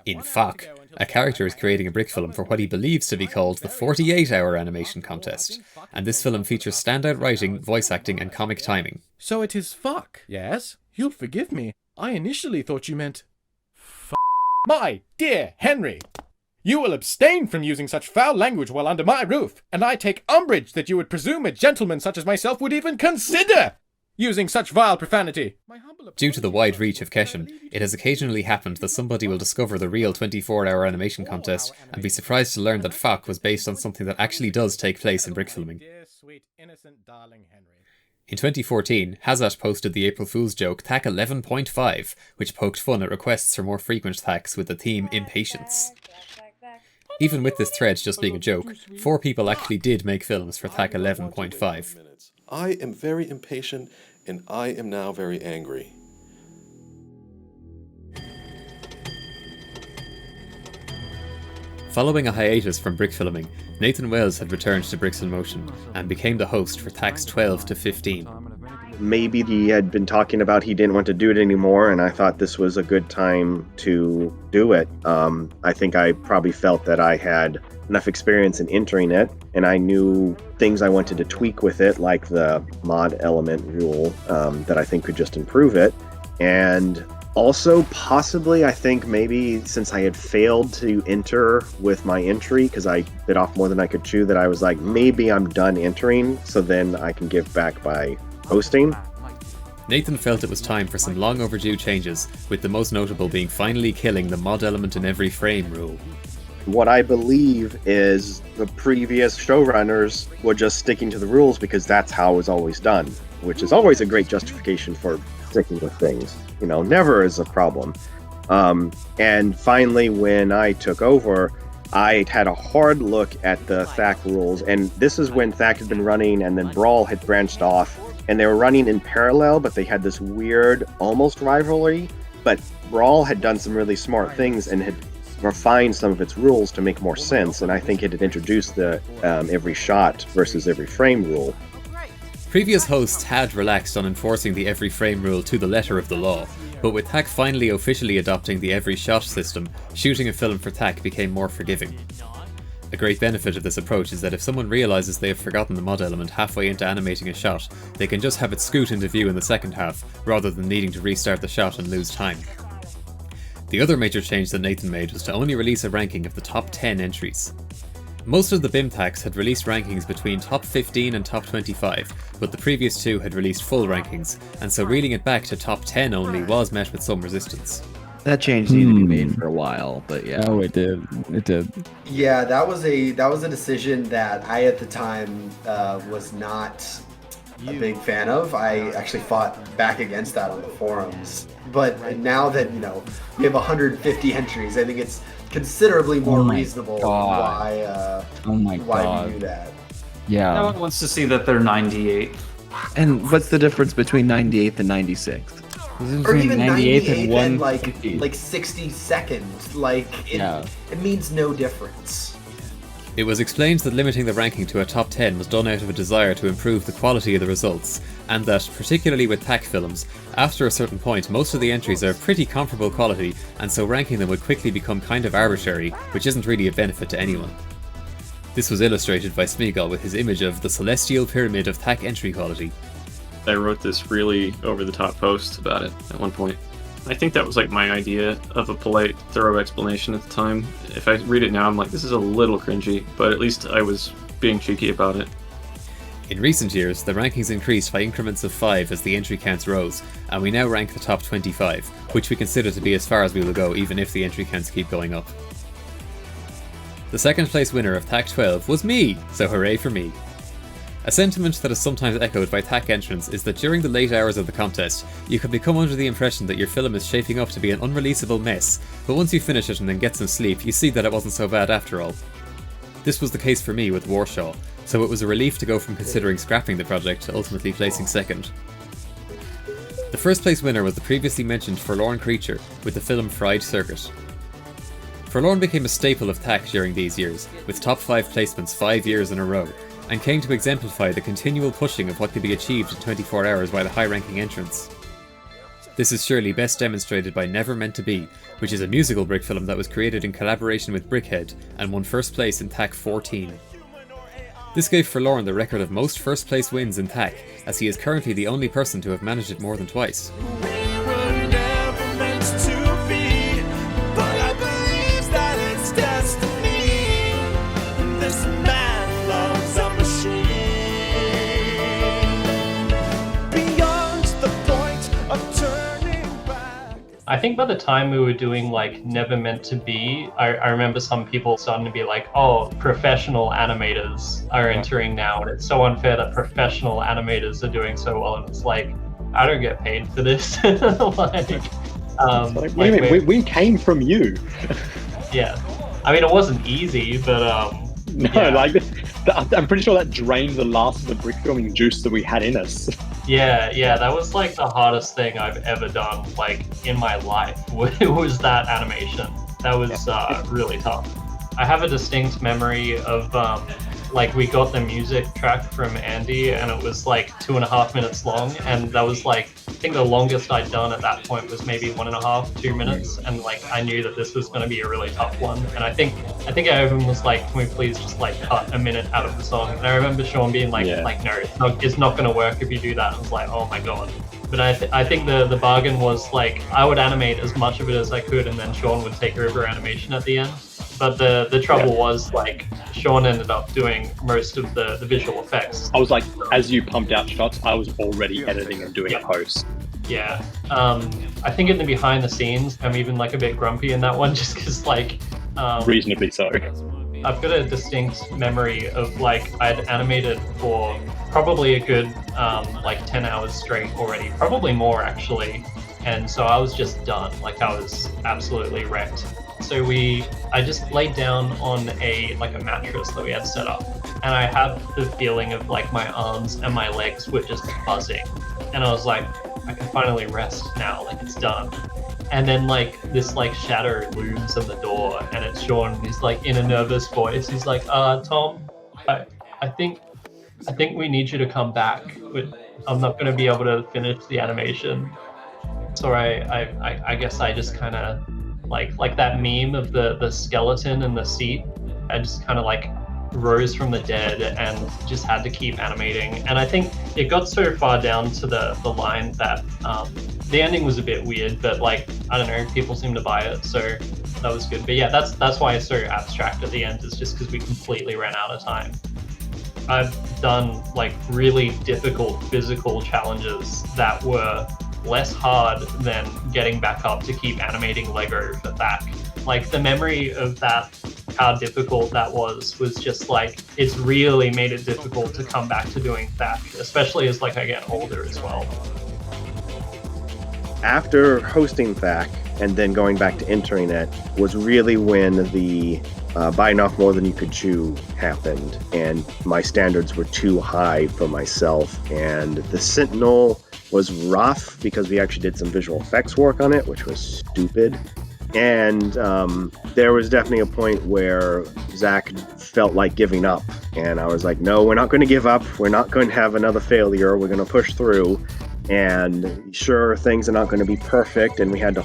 In FAC, a character is creating a brick film for what he believes to be called the 48-hour animation contest, and this film features standout writing, voice acting, and comic timing. So it is fuck, yes? You'll forgive me. I initially thought you meant My dear Henry, you will abstain from using such foul language while under my roof, and I take umbrage that you would presume a gentleman such as myself would even consider using such vile profanity. Due to the wide reach of Keshen, it has occasionally happened that somebody will discover the real 24-hour animation contest and be surprised to learn that FAC was based on something that actually does take place in brickfilming. In 2014, Hazat posted the April Fool's joke THAC 11.5, which poked fun at requests for more frequent THACs with the theme Impatience. Even with this thread just being a joke, 4 people actually did make films for THAC 11.5. I am very impatient, and I am now very angry. Following a hiatus from brickfilming, Nathan Wells had returned to Bricks in Motion and became the host for THACs 12 to 15. Maybe he had been talking about he didn't want to do it anymore, and I thought this was a good time to do it. I think I probably felt that I had enough experience in entering it, and I knew things I wanted to tweak with it, like the mod element rule that I think could just improve it. And also, possibly, I think maybe since I had failed to enter with my entry, because I bit off more than I could chew, that I was like, maybe I'm done entering, so then I can give back by hosting. Nathan felt it was time for some long overdue changes, with the most notable being finally killing the mod element in every frame rule. What I believe is the previous showrunners were just sticking to the rules because that's how it was always done, which is always a great justification for sticking with things. You know, never is a problem. And finally, when I took over, I had a hard look at the THAC rules, and this is when THAC had been running and then BRAWL had branched off, and they were running in parallel, but they had this weird, almost rivalry, but BRAWL had done some really smart things and had refined some of its rules to make more sense, and I think it had introduced the every shot versus every frame rule. Previous hosts had relaxed on enforcing the every frame rule to the letter of the law, but with THAC finally officially adopting the every shot system, shooting a film for THAC became more forgiving. A great benefit of this approach is that if someone realises they have forgotten the mod element halfway into animating a shot, they can just have it scoot into view in the second half, rather than needing to restart the shot and lose time. The other major change that Nathan made was to only release a ranking of the top 10 entries. Most of the BIM THACs had released rankings between top 15 and top 25, but the previous two had released full rankings, and so reeling it back to top 10 only was met with some resistance. That change needed to be made for a while, but yeah. Oh, it did. It did. Yeah, that was a decision that I at the time was not a big fan of. I actually fought back against that on the forums. But now that, we have 150 entries, I think it's considerably more reasonable why we do that. Yeah. No one wants to see that they're 98. And what's the difference between 98th and 96th? Or even 98th and like 60 seconds. It means no difference. It was explained that limiting the ranking to a top 10 was done out of a desire to improve the quality of the results, and that, particularly with THAC films, after a certain point most of the entries are pretty comparable quality, and so ranking them would quickly become kind of arbitrary, which isn't really a benefit to anyone. This was illustrated by Smeagol with his image of the celestial pyramid of THAC entry quality. I wrote this really over-the-top post about it at one point. I think that was like my idea of a polite, thorough explanation at the time. If I read it now, I'm like, this is a little cringy, but at least I was being cheeky about it. In recent years, the rankings increased by increments of 5 as the entry counts rose, and we now rank the top 25, which we consider to be as far as we will go even if the entry counts keep going up. The second place winner of THAC 12 was me, so hooray for me. A sentiment that is sometimes echoed by THAC entrants is that during the late hours of the contest, you can become under the impression that your film is shaping up to be an unreleasable mess, but once you finish it and then get some sleep, you see that it wasn't so bad after all. This was the case for me with Warshaw, so it was a relief to go from considering scrapping the project to ultimately placing second. The first place winner was the previously mentioned ForlornCreature with the film Fried Circuit. Forlorn became a staple of THAC during these years, with top 5 placements 5 years in a row, and came to exemplify the continual pushing of what could be achieved in 24 hours by the high-ranking entrants. This is surely best demonstrated by Never Meant to Be, which is a musical brick film that was created in collaboration with Brickhead and won first place in THAC 14. This gave Forlorn the record of most first place wins in THAC, as he is currently the only person to have managed it more than twice. I think by the time we were doing like Never Meant to Be, I remember some people starting to be like, oh, professional animators are entering now, and it's so unfair that professional animators are doing so well, and it's like, I don't get paid for this. What do you mean? We came from you. Yeah. I mean, it wasn't easy, but I'm pretty sure that drained the last of the brick filming juice that we had in us. Yeah, that was like the hardest thing I've ever done, like in my life. It was that animation. That was really tough. I have a distinct memory of like we got the music track from Andy, and it was like 2.5 minutes long, and that was like, I think the longest I'd done at that point was maybe 1.5, 2 minutes, and like I knew that this was going to be a really tough one, and I think I even was like, can we please just like cut a minute out of the song? And I remember Sean being like, no, it's not going to work if you do that. I was like, oh my god. But I think the bargain was like, I would animate as much of it as I could, and then Sean would take over animation at the end. But the trouble was, like, Sean ended up doing most of the visual effects. I was like, as you pumped out shots, I was already editing and doing a post. Yeah. I think in the behind the scenes, I'm even like a bit grumpy in that one, just because like... reasonably so. I've got a distinct memory of like, I'd animated for probably a good like 10 hours straight already, probably more actually. And so I was just done, like I was absolutely wrecked. So I just laid down on a mattress that we had set up, and I had the feeling of like my arms and my legs were just buzzing, and I was like, I can finally rest now, like it's done. And then like this like shadow looms on the door, and it's Sean. He's like in a nervous voice. He's like, Tom, I think we need you to come back. I'm not going to be able to finish the animation. So I guess I just kind of like that meme of the skeleton in the seat I just kind of like rose from the dead and just had to keep animating. And I think it got so far down to the line that the ending was a bit weird, but like, I don't know, people seem to buy it, so that was good. But yeah, that's why it's so abstract at the end, is just because we completely ran out of time. I've done like really difficult physical challenges that were less hard than getting back up to keep animating Lego for THAC. Like the memory of that, how difficult that was just like, it's really made it difficult to come back to doing THAC, especially as like I get older as well. After hosting THAC and then going back to entering it was really when the biting off more than you could chew happened, and my standards were too high for myself. And the Sentinel was rough because we actually did some visual effects work on it, which was stupid. And there was definitely a point where Zach felt like giving up, and I was like, no, we're not going to give up. We're not going to have another failure. We're going to push through. And sure, things are not going to be perfect, and we had to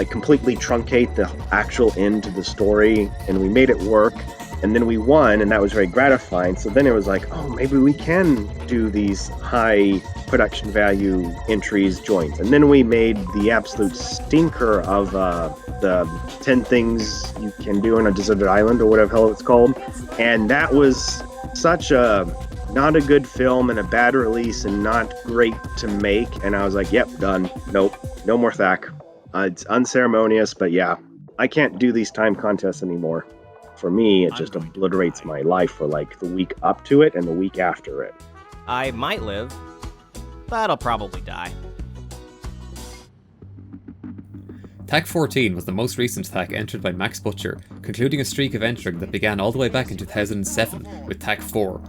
completely truncate the actual end to the story, and we made it work. And then we won, and that was very gratifying. So then it was like, oh, maybe we can do these high production value entries joints. And then we made the absolute stinker of the 10 things you can do on a deserted island, or whatever the hell it's called. And that was such a not a good film and a bad release and not great to make. And I was like, yep, done. Nope, no more THAC. It's unceremonious, but yeah, I can't do these time contests anymore. For me, it just obliterates my life for like the week up to it and the week after it. I might live, but I'll probably die. THAC 14 was the most recent THAC entered by Max Butcher, concluding a streak of entering that began all the way back in 2007 with THAC 4.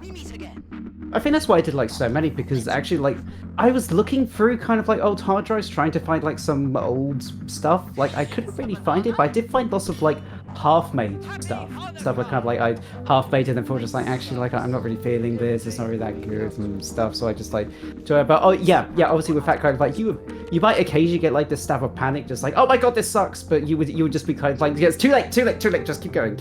I think that's why I did like so many, because actually like I was looking through kind of like old hard drives trying to find like some old stuff. Like I couldn't really find it, but I did find lots of like half-made stuff where kind of like I half-made and then thought just like, actually like I'm not really feeling this, it's not really that good and stuff, so I just like do it. But oh yeah, obviously with that kind of like you might occasionally get like this stab of panic, just like, oh my god, this sucks, but you would just be kind of like, yeah, it's too late, just keep going.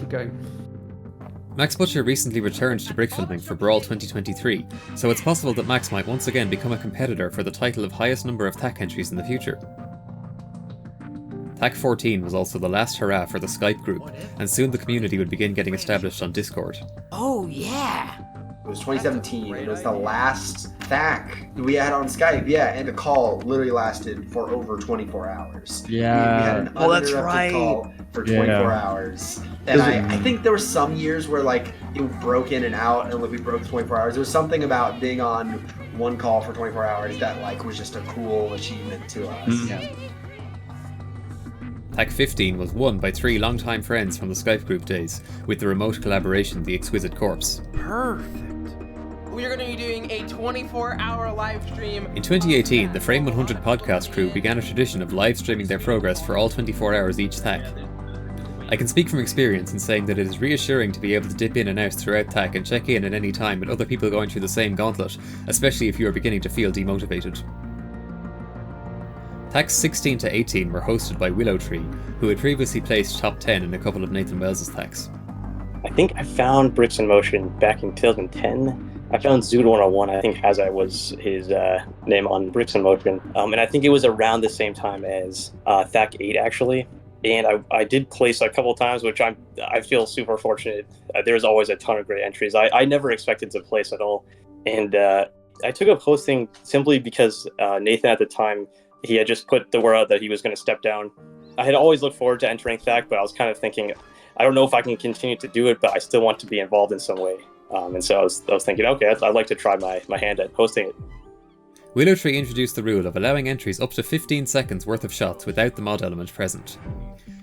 Max Butcher recently returned to Brickfilming for BRAWL 2023, so it's possible that Max might once again become a competitor for the title of highest number of THAC entries in the future. THAC 14 was also the last hurrah for the Skype group, and soon the community would begin getting established on Discord. Oh yeah! It was 2017, it was the last THAC we had on Skype, yeah, and the call literally lasted for over 24 hours. Yeah. We had an uninterrupted call for 24 hours. And I think there were some years where like it broke in and out and like we broke 24 hours. There was something about being on one call for 24 hours that like was just a cool achievement to us. Yeah. THAC 15 was won by 3 longtime friends from the Skype group days, with the remote collaboration The Exquisite Corpse. Perfect. We are going to be doing a 24-hour live stream. In 2018, the Frame 100 podcast crew began a tradition of live streaming their progress for all 24 hours each THAC. I can speak from experience in saying that it is reassuring to be able to dip in and out throughout THAC and check in at any time with other people going through the same gauntlet, especially if you are beginning to feel demotivated. THACs 16 to 18 were hosted by Willow, who had previously placed top 10 in a couple of Nathan Wells' THACs. I think I found Bricks in Motion back in 2010. I found Zood 101, I think Hazai was his name on Bricks in Motion. And I think it was around the same time as THAC 8 actually. And I did place a couple times, which I feel super fortunate. There's always a ton of great entries. I never expected to place at all. And I took up hosting simply because Nathan at the time, he had just put the word out that he was going to step down. I had always looked forward to entering THAC, but I was kind of thinking, I don't know if I can continue to do it, but I still want to be involved in some way. And so I was thinking, okay, I'd like to try my hand at hosting it. Willow introduced the rule of allowing entries up to 15 seconds worth of shots without the mod element present.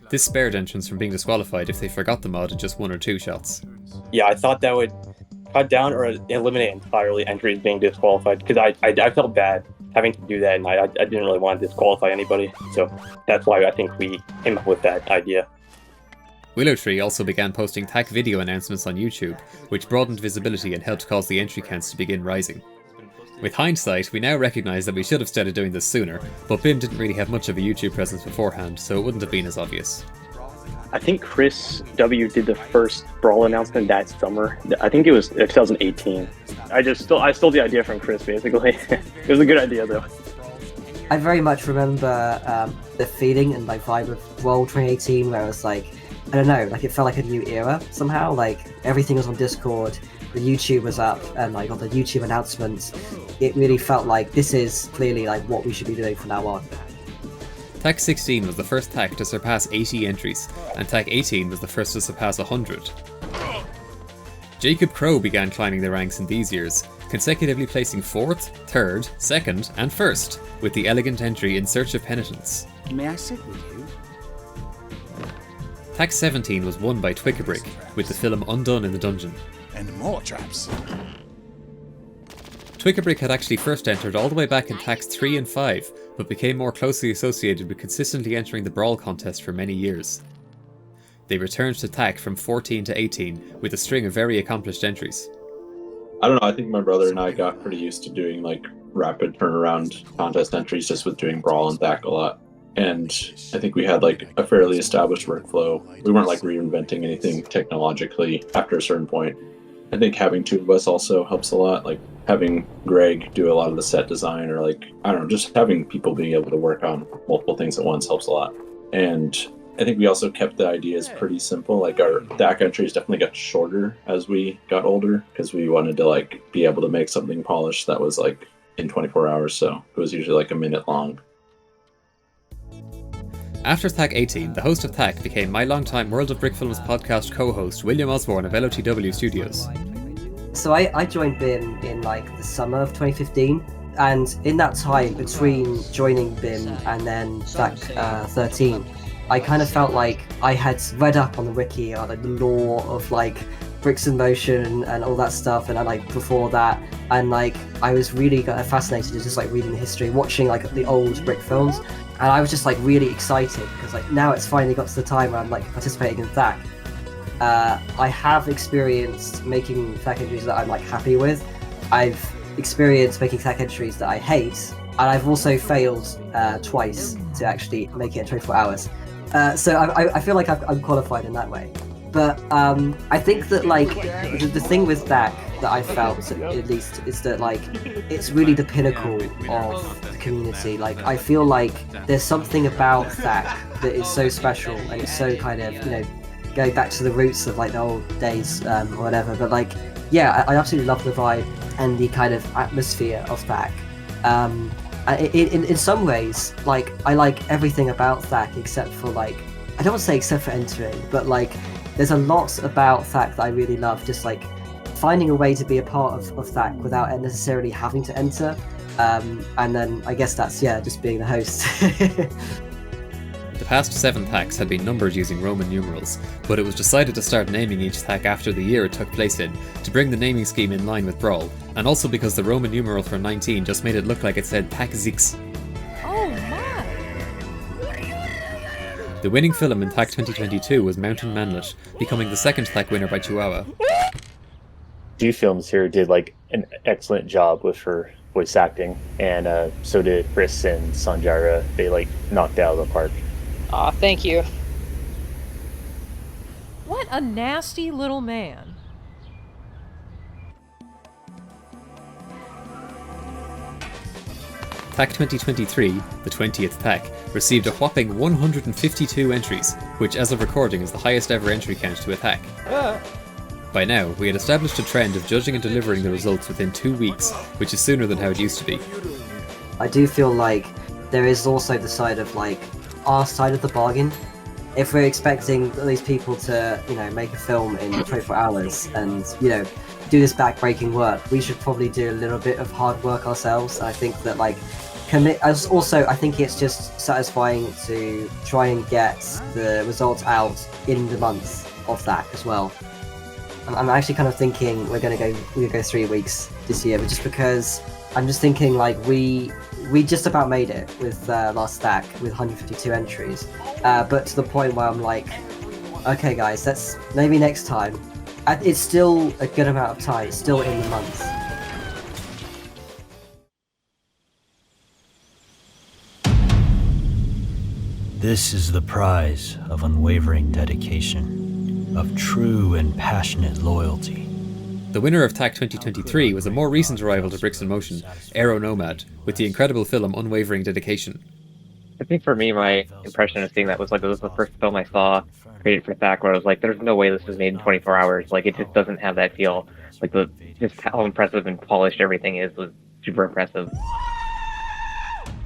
This spared entrants from being disqualified if they forgot the mod at just 1 or 2 shots. Yeah, I thought that would cut down or eliminate entirely entries being disqualified, because I felt bad having to do that, and I didn't really want to disqualify anybody, so that's why I think we came up with that idea. Willow also began posting THAC video announcements on YouTube, which broadened visibility and helped cause the entry counts to begin rising. With hindsight, we now recognise that we should have started doing this sooner, but BIM didn't really have much of a YouTube presence beforehand, so it wouldn't have been as obvious. I think Chris W did the first BRAWL announcement that summer. I think it was 2018. I stole the idea from Chris, basically. It was a good idea, though. I very much remember the feeling and like vibe of BRAWL 2018, where it was like, I don't know, like it felt like a new era somehow. Like everything was on Discord, the YouTube was up, and like on the YouTube announcements, it really felt like this is clearly like what we should be doing from now on. THAC 16 was the first THAC to surpass 80 entries, and THAC 18 was the first to surpass 100. Jacob Crow began climbing the ranks in these years, consecutively placing 4th, 3rd, 2nd, and 1st, with the elegant entry In Search of Penitence. May I sit with you? THAC 17 was won by Twickabrick, with the film Undone in the Dungeon. And more traps. Twickabrick had actually first entered all the way back in THACs 3 and 5, but became more closely associated with consistently entering the BRAWL contest for many years. They returned to THAC from 14 to 18 with a string of very accomplished entries. I don't know, I think my brother and I got pretty used to doing like rapid turnaround contest entries just with doing BRAWL and THAC a lot. And I think we had like a fairly established workflow. We weren't like reinventing anything technologically after a certain point. I think having two of us also helps a lot, like having Greg do a lot of the set design, or like, I don't know, just having people being able to work on multiple things at once helps a lot. And I think we also kept the ideas pretty simple. Like our THAC entries definitely got shorter as we got older, because we wanted to like be able to make something polished that was like in 24 hours. So it was usually like a minute long. After THAC 18, the host of THAC became my longtime World of Brickfilms podcast co-host William Osborne of LOTW Studios. So I joined BIM in like the summer of 2015, and in that time between joining BIM and then THAC 13, I kind of felt like I had read up on the wiki, on like the lore of like Bricks in Motion and all that stuff, and I like before that, and like I was really fascinated with just like reading the history, watching like the old brick films, and I was just like really excited because like now it's finally got to the time where I'm like participating in THAC. I have experienced making THAC entries that I'm like happy with. I've experienced making THAC entries that I hate, and I've also failed twice to actually make it in 24 hours. So I feel like I'm qualified in that way. But I think that like the thing with THAC that I felt at least is that like it's really the pinnacle of the community. Like I feel like there's something about THAC that is so special, and it's so kind of, you know, going back to the roots of like the old days or whatever. But like, yeah, I absolutely love the vibe and the kind of atmosphere of THAC. In some ways, like I like everything about THAC except for like, I don't want to say except for entering, but like there's a lot about THAC that I really love, just like finding a way to be a part of THAC without necessarily having to enter. And then I guess that's, yeah, just being the host. The past 7 THACs had been numbered using Roman numerals, but it was decided to start naming each THAC after the year it took place in, to bring the naming scheme in line with BRAWL, and also because the Roman numeral for 19 just made it look like it said THAC 6. Oh my! The winning film in THAC 2022 was Mountain Manlet, becoming the second THAC winner by Chihuahua. Films here did like an excellent job with her voice acting, and so did Chris and Sanjara. They like knocked it out of the park. Aw, thank you. What a nasty little man. THAC 2023, the 20th THAC, received a whopping 152 entries, which as of recording is the highest ever entry count to a THAC. By now, we had established a trend of judging and delivering the results within 2 weeks, which is sooner than how it used to be. I do feel like there is also the side of like our side of the bargain. If we're expecting these people to, you know, make a film in 24 hours and, you know, do this back-breaking work, we should probably do a little bit of hard work ourselves. And I think that like I think it's just satisfying to try and get the results out in the month of that as well. I'm actually kind of thinking we're gonna go 3 weeks this year, but just because I'm just thinking like we just about made it with last THAC with 152 entries, but to the point where I'm like, okay guys, that's maybe next time. It's still a good amount of time. It's still in the month. This is the prize of unwavering dedication, of true and passionate loyalty. The winner of THAC 2023 was a more recent arrival to Bricks in Motion, AeroNomad, with the incredible film Unwavering Dedication. I think for me, my impression of seeing that was like, it was the first film I saw created for THAC where I was like, there's no way this was made in 24 hours. Like, it just doesn't have that feel. Like, just how impressive and polished everything is was super impressive.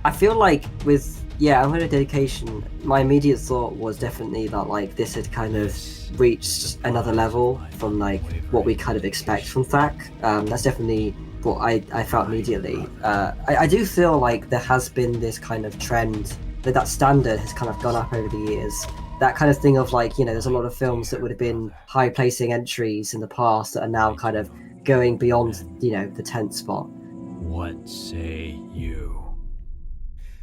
I feel like with Unwavering Dedication, my immediate thought was definitely that like this had kind of reached another level from like what we kind of expect from THAC. That's definitely what I felt immediately. I do feel like there has been this kind of trend that standard has kind of gone up over the years. That kind of thing of like, there's a lot of films that would have been high placing entries in the past that are now kind of going beyond, the 10th spot. What say you?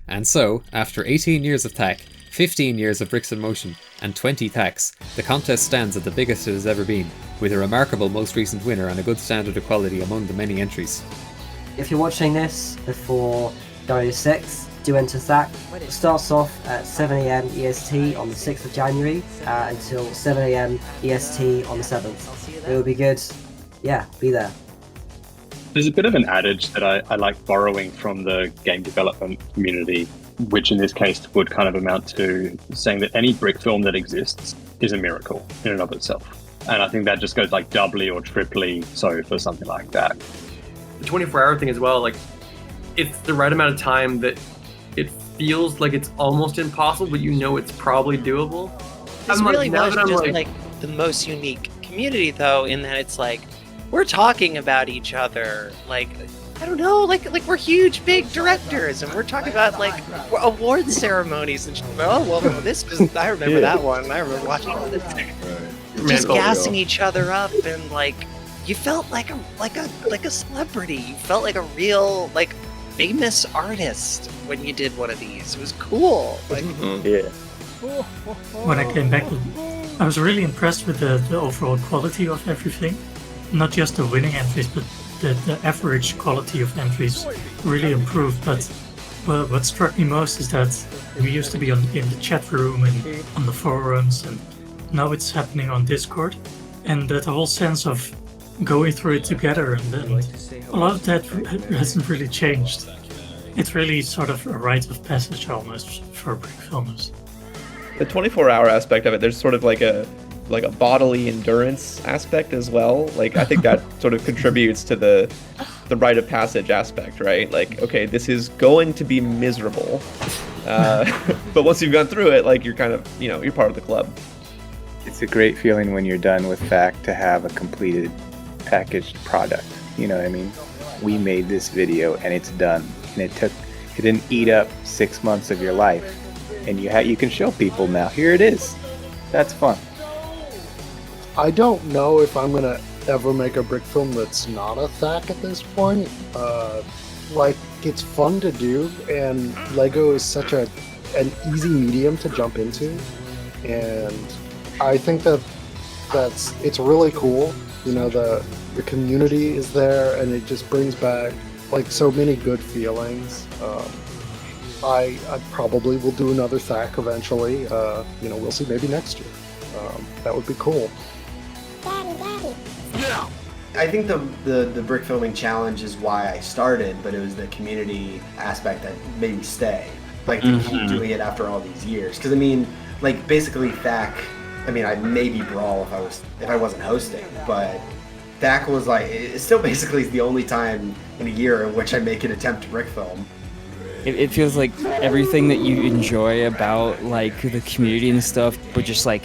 And so, after 18 years of THAC, 15 years of Bricks in Motion, and 20 THACs, the contest stands at the biggest it has ever been, with a remarkable most recent winner and a good standard of quality among the many entries. If you're watching this before January 6th, do enter THAC. It starts off at 7 AM EST on the 6th of January until 7 AM EST on the 7th. It will be good. Yeah, be there. There's a bit of an adage that I like borrowing from the game development community, which in this case would kind of amount to saying that any brick film that exists is a miracle in and of itself. And I think that just goes like doubly or triply so for something like that. The 24-hour thing as well, like, it's the right amount of time that it feels like it's almost impossible, but it's probably doable. This really was just like the most unique community, though, in that it's like, we're talking about each other, like, I don't know, like we're huge, big directors, and we're talking about like award ceremonies and oh well, this was, I remember that one. I remember watching this. Just gassing each other up, and like you felt like a celebrity. You felt like a real like famous artist when you did one of these. It was cool. Like, yeah. When I came back, I was really impressed with the overall quality of everything. Not just the winning entries, but the average quality of entries really improved. But what struck me most is that we used to be in the chat room and on the forums, and now it's happening on Discord. And that whole sense of going through it together, and then a lot of that hasn't really changed. It's really sort of a rite of passage almost for Brickfilmers. The 24-hour aspect of it, there's sort of like a bodily endurance aspect as well. Like, I think that sort of contributes to the rite of passage aspect, right? Like, okay, this is going to be miserable, but once you've gone through it, like, you're kind of, you're part of the club. It's a great feeling when you're done with THAC to have a completed packaged product. You know what I mean? We made this video and it's done, and it didn't eat up 6 months of your life, and you can show people now. Here it is. That's fun. I don't know if I'm gonna ever make a brick film that's not a THAC at this point. Like, it's fun to do, and Lego is such an easy medium to jump into, and I think it's really cool. The community is there, and it just brings back like so many good feelings. I probably will do another THAC eventually. We'll see, maybe next year. That would be cool. Yeah. I think the brick filming challenge is why I started, but it was the community aspect that made me stay. Like, to keep doing it after all these years. Because, basically THAC, I maybe BRAWL if I wasn't hosting, but THAC was like, it still basically is the only time in a year in which I make an attempt to brick film. It feels like everything that you enjoy about like the community and stuff, but just like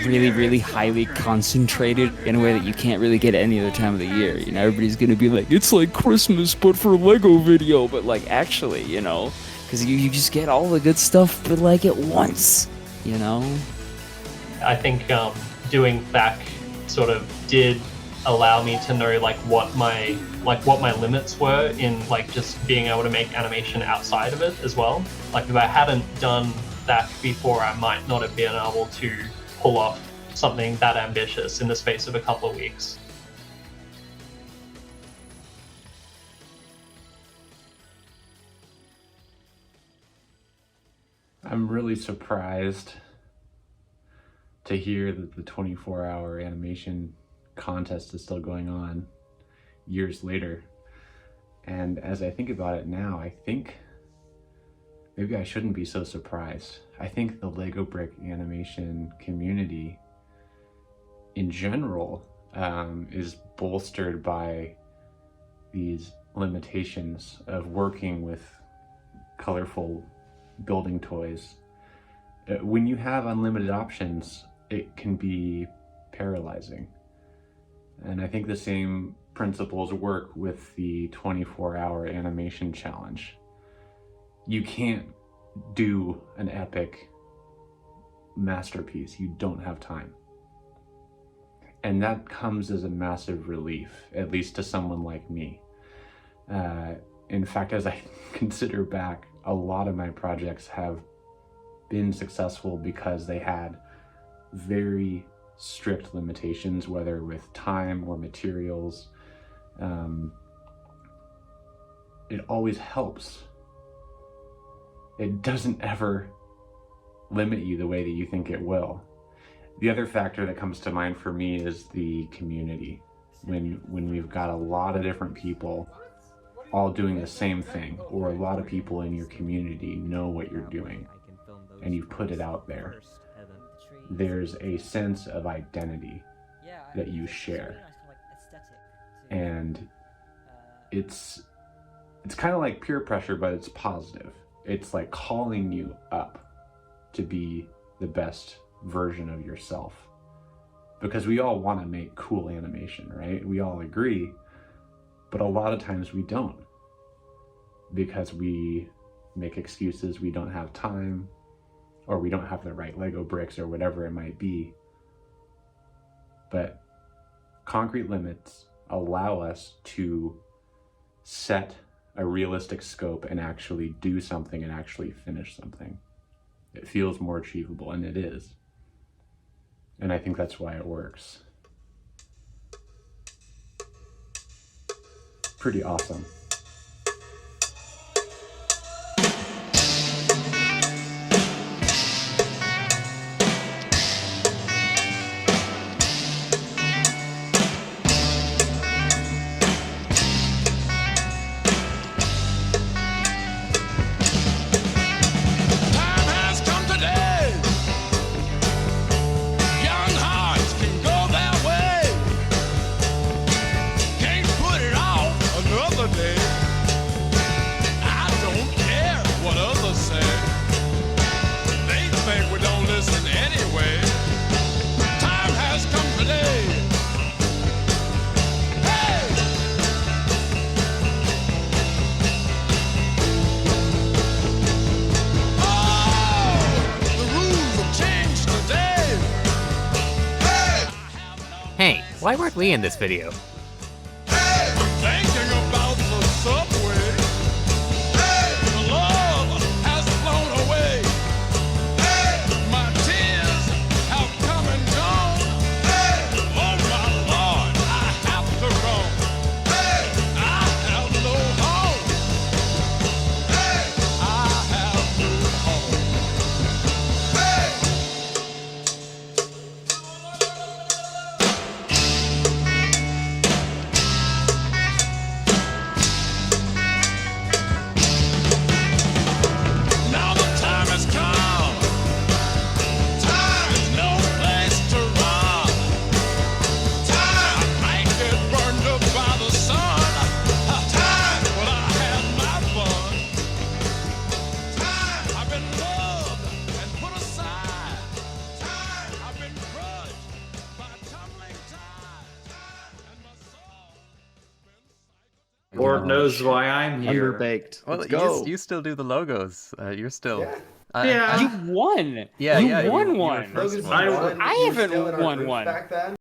really, really highly concentrated in a way that you can't really get any other time of the year. Everybody's gonna be like, it's like Christmas but for Lego video, but like actually, because you just get all the good stuff but like at once, I think doing THAC sort of did allow me to know what my limits were in just being able to make animation outside of it as well. Like, if I hadn't done THAC before, I might not have been able to pull off something that ambitious in the space of a couple of weeks. I'm really surprised to hear that the 24-hour animation contest is still going on years later. And as I think about it now, I think maybe I shouldn't be so surprised. I think the Lego brick animation community in general is bolstered by these limitations of working with colorful building toys. When you have unlimited options, it can be paralyzing. And I think the same principles work with the 24-hour animation challenge. You can't do an epic masterpiece. You don't have time. And that comes as a massive relief, at least to someone like me. In fact, as I consider back, a lot of my projects have been successful because they had very strict limitations, whether with time or materials. It always helps. It doesn't ever limit you the way that you think it will. The other factor that comes to mind for me is the community. When we've got a lot of different people all doing the same thing, or a lot of people in your community know what you're doing, and you've put it out there, there's a sense of identity that you share. And it's kind of like peer pressure, but it's positive. It's like calling you up to be the best version of yourself. Because we all want to make cool animation, right? We all agree, but a lot of times we don't. Because we make excuses, we don't have time, or we don't have the right Lego bricks, or whatever it might be. But concrete limits allow us to set a realistic scope and actually do something and actually finish something. It feels more achievable, and it is. And I think that's why it works. Pretty awesome. Hey, why weren't we in this video? Thinking about the subway. Hey, the love has flown away. Hey, my tears have come and gone. Hey, oh my Lord, I have to roam. Hey, I have no home. Hey, I have no home. Lord knows why I'm here. Underbaked. Well, Let's go. you still do the logos. You're still. Yeah. You won. Yeah, you yeah, won you were one. first one. I haven't won one. Back then.